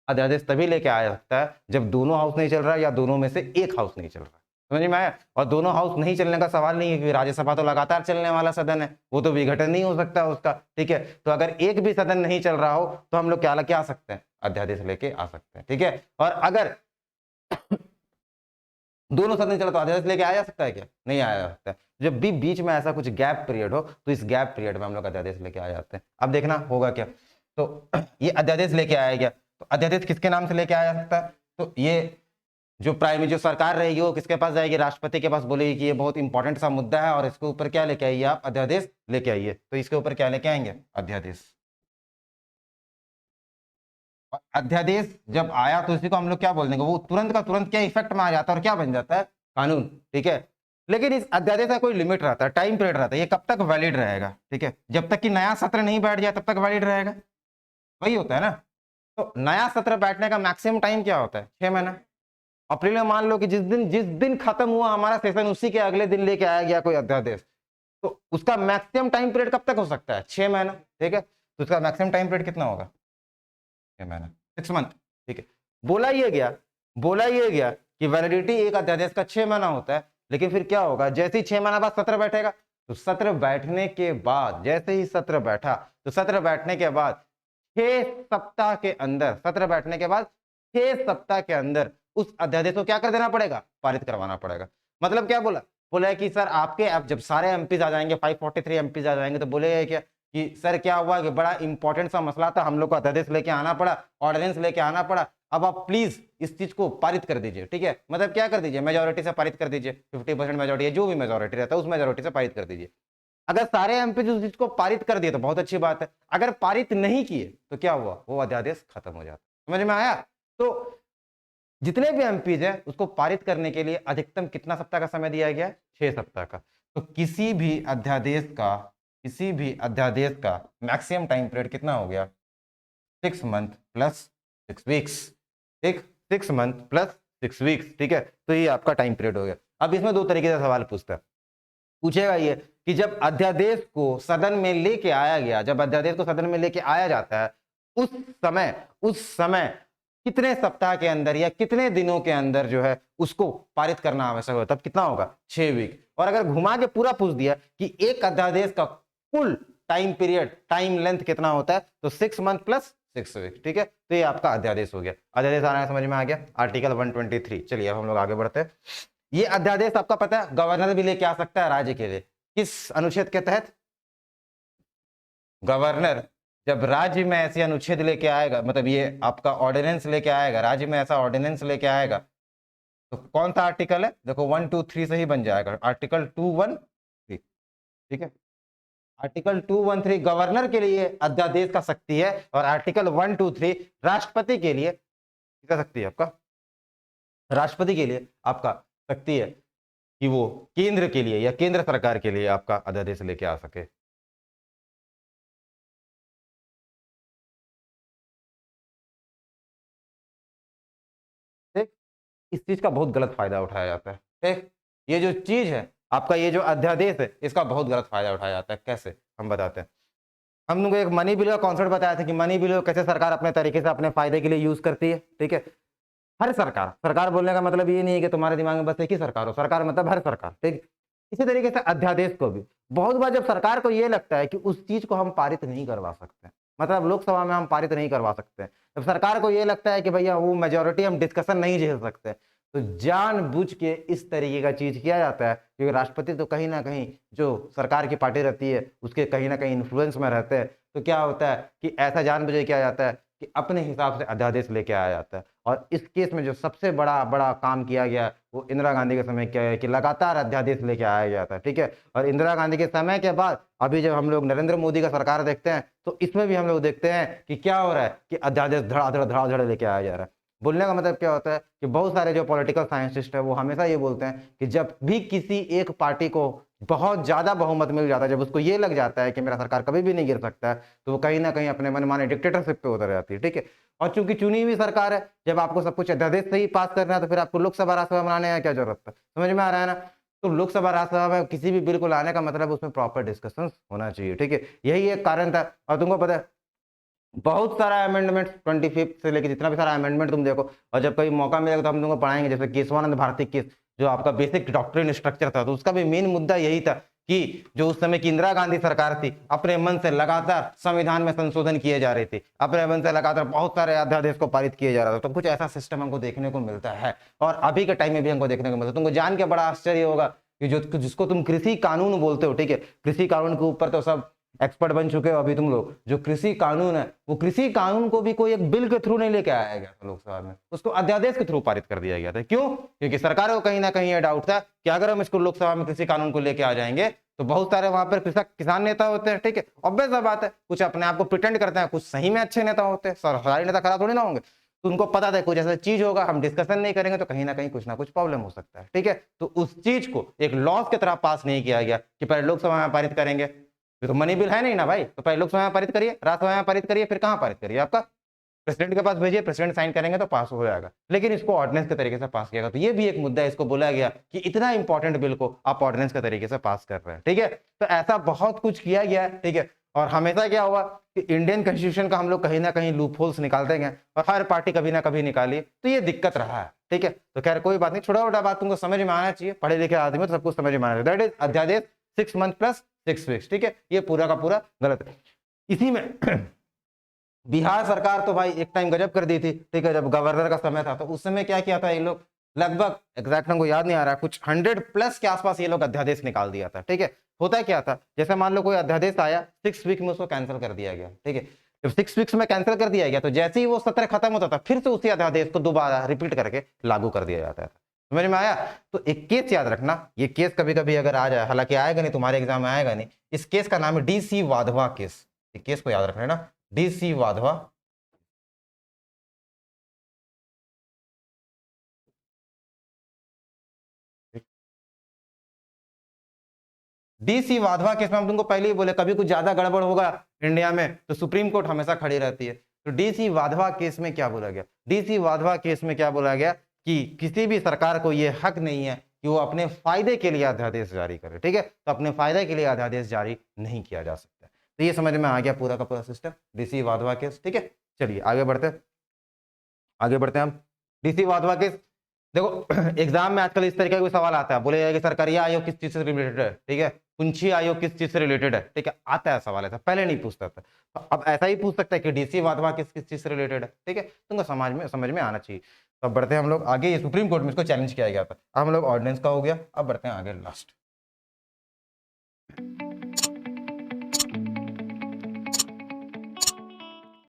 अध्यादेश तभी लेके आया सकता है जब दोनों हाउस नहीं चल रहा है या दोनों में से एक हाउस नहीं चल रहा। समझ में आया। और दोनों हाउस नहीं चलने का सवाल नहीं है क्योंकि राज्यसभा तो लगातार चलने वाला सदन है, वो तो विघटन नहीं हो सकता उसका। ठीक है, तो अगर एक भी सदन नहीं चल रहा हो तो हम लोग क्या आ सकते हैं, अध्यादेश लेके आ सकते हैं। ठीक है, और अगर दोनों सदन चला तो अध्यादेश लेके आया जा सकता है क्या, नहीं आया जा सकता है। जब भी बीच में ऐसा कुछ गैप पीरियड हो तो इस गैप पीरियड में हम लोग अध्यादेश लेके आ जाते हैं। अब देखना होगा क्या, तो ये अध्यादेश लेके आया गया, तो अध्यादेश किसके नाम से लेके आया जा सकता है, तो ये जो जो सरकार रहेगी वो किसके पास जाएगी, राष्ट्रपति के पास, बोलेगी कि ये बहुत इंपॉर्टेंट सा मुद्दा है और इसके ऊपर क्या लेके आइए आप, अध्यादेश लेके आइए। तो इसके ऊपर क्या लेके आएंगे, अध्यादेश। और अध्यादेश जब आया तो इसी को हम लोग क्या बोल देंगे, वो तुरंत का तुरंत क्या इफेक्ट में आ जाता है और क्या बन जाता है, कानून। ठीक है, लेकिन इस अध्यादेश का कोई लिमिट रहता है, टाइम पीरियड रहता है, ये कब तक वैलिड रहेगा। ठीक है, जब तक कि नया सत्र नहीं बैठ जाए तब तक वैलिड रहेगा, वही होता है ना। तो नया सत्र बैठने का मैक्सिमम टाइम क्या होता है, 6 महीना। अप्रैल में मान लो कि जिस दिन खत्म हुआ हमारा सेशन उसी के अगले दिन लेके आया गया कोई अध्यादेश, तो उसका मैक्सिमम टाइम पीरियड कब तक हो सकता है, 6 महीना। ठीक है, तो उसका मैक्सिमम टाइम पीरियड कितना होगा, 6 महीना, 6 मंथ। ठीक है, बोला ये गया कि वैलिडिटी एक अध्यादेश का 6 महीना होता है। लेकिन फिर क्या होगा, जैसे ही 6 महीना बाद सत्र बैठेगा तो सत्र बैठने के बाद, जैसे ही सत्र बैठा तो सत्र बैठने के बाद 6 सप्ताह के अंदर, सत्र बैठने के बाद 6 सप्ताह के अंदर उस अध्यादेश को क्या कर देना पड़ेगा, पारित करवाना पड़ेगा। मतलब क्या बोला है कि सर आपके अब जब सारे एमपीज आ जाएंगे, 543 एमपीज आ जाएंगे, तो बोलेगा क्या कि सर क्या हुआ कि बड़ा इंपॉर्टेंट सा मसला था, हम लोग को अध्यादेश लेके आना पड़ा, ऑर्डिनेंस लेके आना पड़ा, अब आप प्लीज इस चीज को पारित कर दीजिए। ठीक है, मतलब क्या कर दीजिए, मेजोरिटी से पारित कर दीजिए, 50% मेजोरिटी है, जो भी मेजोरिटी रहता है उस मेजोरिटी से पारित कर दीजिए। अगर सारे एमपी उस चीज को पारित कर दिए तो बहुत अच्छी बात है, अगर पारित नहीं किए तो क्या हुआ, वो अध्यादेश खत्म हो जाता। समझ में आया। तो जितने भी एमपीज हैं उसको पारित करने के लिए अधिकतम कितना सप्ताह का समय दिया गया है, 6 सप्ताह का। तो किसी भी अध्यादेश का मैक्सिमम टाइम पीरियड कितना हो गया? 6 मंथ प्लस 6 वीक्स। ठीक, 6 मंथ प्लस 6 वीक्स। ठीक है, तो ये आपका टाइम पीरियड हो गया। अब इसमें दो तरीके से सवाल पूछेगा ये कि जब अध्यादेश को सदन में लेके आया गया, जब अध्यादेश को सदन में लेके आया जाता है, उस समय कितने सप्ताह के अंदर या कितने दिनों के अंदर जो है उसको पारित करना आवश्यक होगा? तब कितना होगा? 6 वीक। और अगर घुमा के पूरा पूछ दिया कि एक अध्यादेश का कुल टाइम पीरियड, टाइम लेंथ कितना होता है, तो 6 मंथ प्लस 6 वीक। ठीक है, तो ये आपका अध्यादेश हो गया। अध्यादेश आना समझ में आ गया? आर्टिकल 123। चलिए अब हम लोग आगे बढ़ते हैं। ये अध्यादेश आपका पता है गवर्नर भी लेके आ सकता है राज्य के लिए। किस अनुच्छेद के तहत? गवर्नर जब राज्य में ऐसे अनुच्छेद लेके आएगा, मतलब ये आपका ऑर्डिनेंस लेके आएगा, राज्य में ऐसा ऑर्डिनेंस लेके आएगा, तो कौन सा आर्टिकल है? देखो 123 से ही बन जाएगा, आर्टिकल 213। ठीक है, आर्टिकल 213 गवर्नर के लिए अध्यादेश का शक्ति है, और आर्टिकल 123 राष्ट्रपति के लिए क्या शक्ति है आपका? राष्ट्रपति के लिए आपका शक्ति है कि वो केंद्र के लिए या केंद्र सरकार के लिए आपका अध्यादेश लेके आ सके। ठीक, इस चीज का बहुत गलत फायदा उठाया जाता है। ठीक, ये जो चीज है आपका, ये जो अध्यादेश है, इसका बहुत गलत फायदा उठाया जाता है। कैसे? हम बताते हैं। हम लोग एक मनी बिल का कॉन्सेप्ट बताया था कि मनी बिल को कैसे सरकार अपने तरीके से अपने फायदे के लिए यूज करती है। ठीक है, हर सरकार, सरकार बोलने का मतलब ये नहीं है कि तुम्हारे दिमाग में बस एक ही सरकार हो, सरकार मतलब हर सरकार। ठीक, इसी तरीके से अध्यादेश को भी बहुत बार जब सरकार को ये लगता है कि उस चीज को हम पारित नहीं करवा सकते, मतलब लोकसभा में हम पारित नहीं करवा सकते, जब सरकार को ये लगता है कि भैया वो मेजोरिटी हम डिस्कशन नहीं झेल सकते, तो जानबूझ के इस तरीके का चीज किया जाता है। क्योंकि राष्ट्रपति तो कहीं ना कहीं जो सरकार की पार्टी रहती है उसके कहीं ना कहीं इन्फ्लुएंस में रहते हैं, तो क्या होता है कि ऐसा जानबूझ के किया जाता है कि अपने हिसाब से अध्यादेश लेके आया जाता है। और इस केस में जो सबसे बड़ा बड़ा काम किया गया वो इंदिरा गांधी के समय क्या है कि लगातार अध्यादेश लेके आया गया था। ठीक है, और इंदिरा गांधी के समय के बाद अभी जब हम लोग नरेंद्र मोदी का सरकार देखते हैं, तो इसमें भी हम लोग देखते हैं कि क्या हो रहा है कि अध्यादेश धड़ाधड़ लेके आया जा रहा है। बोलने का मतलब क्या होता है कि बहुत सारे जो पॉलिटिकल साइंटिस्ट है वो हमेशा ये बोलते हैं कि जब भी किसी एक पार्टी को बहुत ज्यादा बहुमत मिल जाता है, जब उसको ये लग जाता है कि मेरा सरकार कभी भी नहीं गिर सकता है, तो वो कहीं ना कहीं अपने मनमाने डिक्टेटरशिप पे उतर जाती है। ठीक है, और चूंकि चुनी हुई सरकार है, जब आपको सब कुछ अध्यादेश से ही पास करना है, तो फिर आपको लोकसभा राज्यसभा बनाने का क्या जरूरत है? समझ में आ रहा है ना? तो लोकसभा राज्यसभा में किसी भी बिल को लाने का मतलब उसमें प्रॉपर डिस्कशन होना चाहिए। ठीक है, यही एक कारण था। और तुमको पता है बहुत सारा अमेंडमेंट 25 से लेकर जितना भी सारा अमेंडमेंट तुम देखो, और जब कभी मौका मिलेगा तो हम तुमको पढ़ाएंगे, जैसे केशवानंद भारती केस, जो आपका बेसिक डॉक्ट्रिन स्ट्रक्चर था, तो उसका भी मेन मुद्दा यही था कि जो उस समय की इंदिरा गांधी सरकार थी, अपने मन से लगातार संविधान में संशोधन किए जा रहे थे, अपने मन से लगातार बहुत सारे अध्यादेश को पारित किए जा रहा था। तो कुछ ऐसा सिस्टम हमको देखने को मिलता है, और अभी के टाइम में भी हमको देखने को मिलता है। तुमको जान के बड़ा आश्चर्य होगा कि जो जिसको तुम कृषि कानून बोलते हो, ठीक है, कृषि कानून के ऊपर तो सब एक्सपर्ट बन चुके हो अभी तुम लोग। जो कृषि कानून है, वो कृषि कानून को भी कोई एक बिल के थ्रू नहीं लेके आया गया था लोकसभा में, उसको अध्यादेश के थ्रू पारित कर दिया गया था। क्यों? क्योंकि सरकार को कहीं ना कहीं ये डाउट था कि अगर हम इसको लोकसभा में कृषि कानून को लेके आ जाएंगे तो बहुत सारे वहां पर कृषक किसान नेता होते हैं। ठीक है, ऑब्वियस बात है, कुछ अपने आप को प्रिटेंड करते हैं, कुछ सही में अच्छे नेता होते हैं, सारे नेता खराब थोड़ी ना होंगे। तो उनको पता था कुछ ऐसा चीज होगा, हम डिस्कशन नहीं करेंगे तो कहीं ना कुछ प्रॉब्लम हो सकता है। ठीक है, तो उस चीज को एक लॉस की तरह पास नहीं किया गया कि पहले लोकसभा में पारित करेंगे। ये तो मनी बिल है नहीं ना भाई, तो पहले लोकसभा में पारित करिए, राज्यसभा में पारित करिए, फिर कहां पारित करिए? आपका प्रेसिडेंट के पास भेजिए, प्रेसिडेंट साइन करेंगे तो पास हो जाएगा। लेकिन इसको ऑर्डिनेंस के तरीके से पास किया गया, तो ये भी एक मुद्दा है। इसको बोला गया कि इतना इंपॉर्टेंट बिल को आप ऑर्डिनेंस के तरीके से पास कर रहे हैं। ठीक है, तो ऐसा बहुत कुछ किया गया है। ठीक है, और हमेशा क्या हुआ कि इंडियन कॉन्स्टिट्यूशन का हम लोग कहीं ना कहीं लूप होल्स निकालते गए, और हर पार्टी कभी ना कभी निकाली, तो ये दिक्कत रहा है। ठीक है, तो खैर कोई बात नहीं, छोटा छोटा बात तुमको समझ में आना चाहिए, पढ़े लिखे आदमी तो सब कुछ समझ में आना चाहिए। दैट इज अध्यादेश 6 मंथ प्लस 6 वीक्स। ठीक है, ये पूरा का पूरा गलत है। इसी में बिहार सरकार तो भाई एक टाइम गजब कर दी थी। ठीक है, जब गवर्नर का समय था तो उस समय क्या किया था ये लोग, लगभग एग्जैक्ट हमको याद नहीं आ रहा है, कुछ 100+ के आसपास ये लोग अध्यादेश निकाल दिया था। ठीक है, होता क्या था, जैसे मान लो कोई अध्यादेश आया 6 वीक में उसको कैंसिल कर दिया गया। ठीक है, जब 6 वीक्स में कैंसिल कर दिया गया तो जैसे ही वो सत्र खत्म होता था फिर से उसी अध्यादेश को दोबारा रिपीट करके लागू कर दिया जाता था। समझ में आया? तो एक केस याद रखना, ये केस कभी कभी अगर आ जाए, हालांकि आएगा नहीं, तुम्हारे एग्जाम में आएगा नहीं, इस केस का नाम है DC वाधवा केस। इस केस को याद रखना है ना, DC Wadhwa DC Wadhwa case में हम तुमको पहले ही बोले कभी कुछ ज्यादा गड़बड़ होगा इंडिया में तो सुप्रीम कोर्ट हमेशा खड़ी रहती है। तो डीसी वाधवा केस में क्या बोला गया, डीसी वाधवा केस में क्या बोला गया कि किसी भी सरकार को यह हक नहीं है कि वो अपने फायदे के लिए अध्यादेश जारी करे, ठीक है, तो अपने फायदे के लिए अध्यादेश जारी नहीं किया जा सकता। तो ये समझ में आ गया पूरा का पूरा सिस्टम, डीसी वाधवा केस, ठीक है। चलिए आगे बढ़ते हैं हम। डीसी वाधवा केस देखो एग्जाम में आजकल इस तरीके का कोई सवाल आता है, बोले कि सरकारी आयोग किस चीज से रिलेटेड है, ठीक है, कुंची आयोग किस चीज से रिलेटेड है, ठीक है, आता है सवाल ऐसा, पहले नहीं पूछता था, तो अब ऐसा ही पूछ सकता है कि डीसी वाधवा किस चीज से रिलेटेड है, ठीक है, तुमको समझ में आना चाहिए। तो अब बढ़ते हैं हम लोग आगे, ये सुप्रीम कोर्ट में इसको चैलेंज किया गया था, अब हम लोग ऑर्डिनेंस का हो गया, अब बढ़ते हैं आगे लास्ट।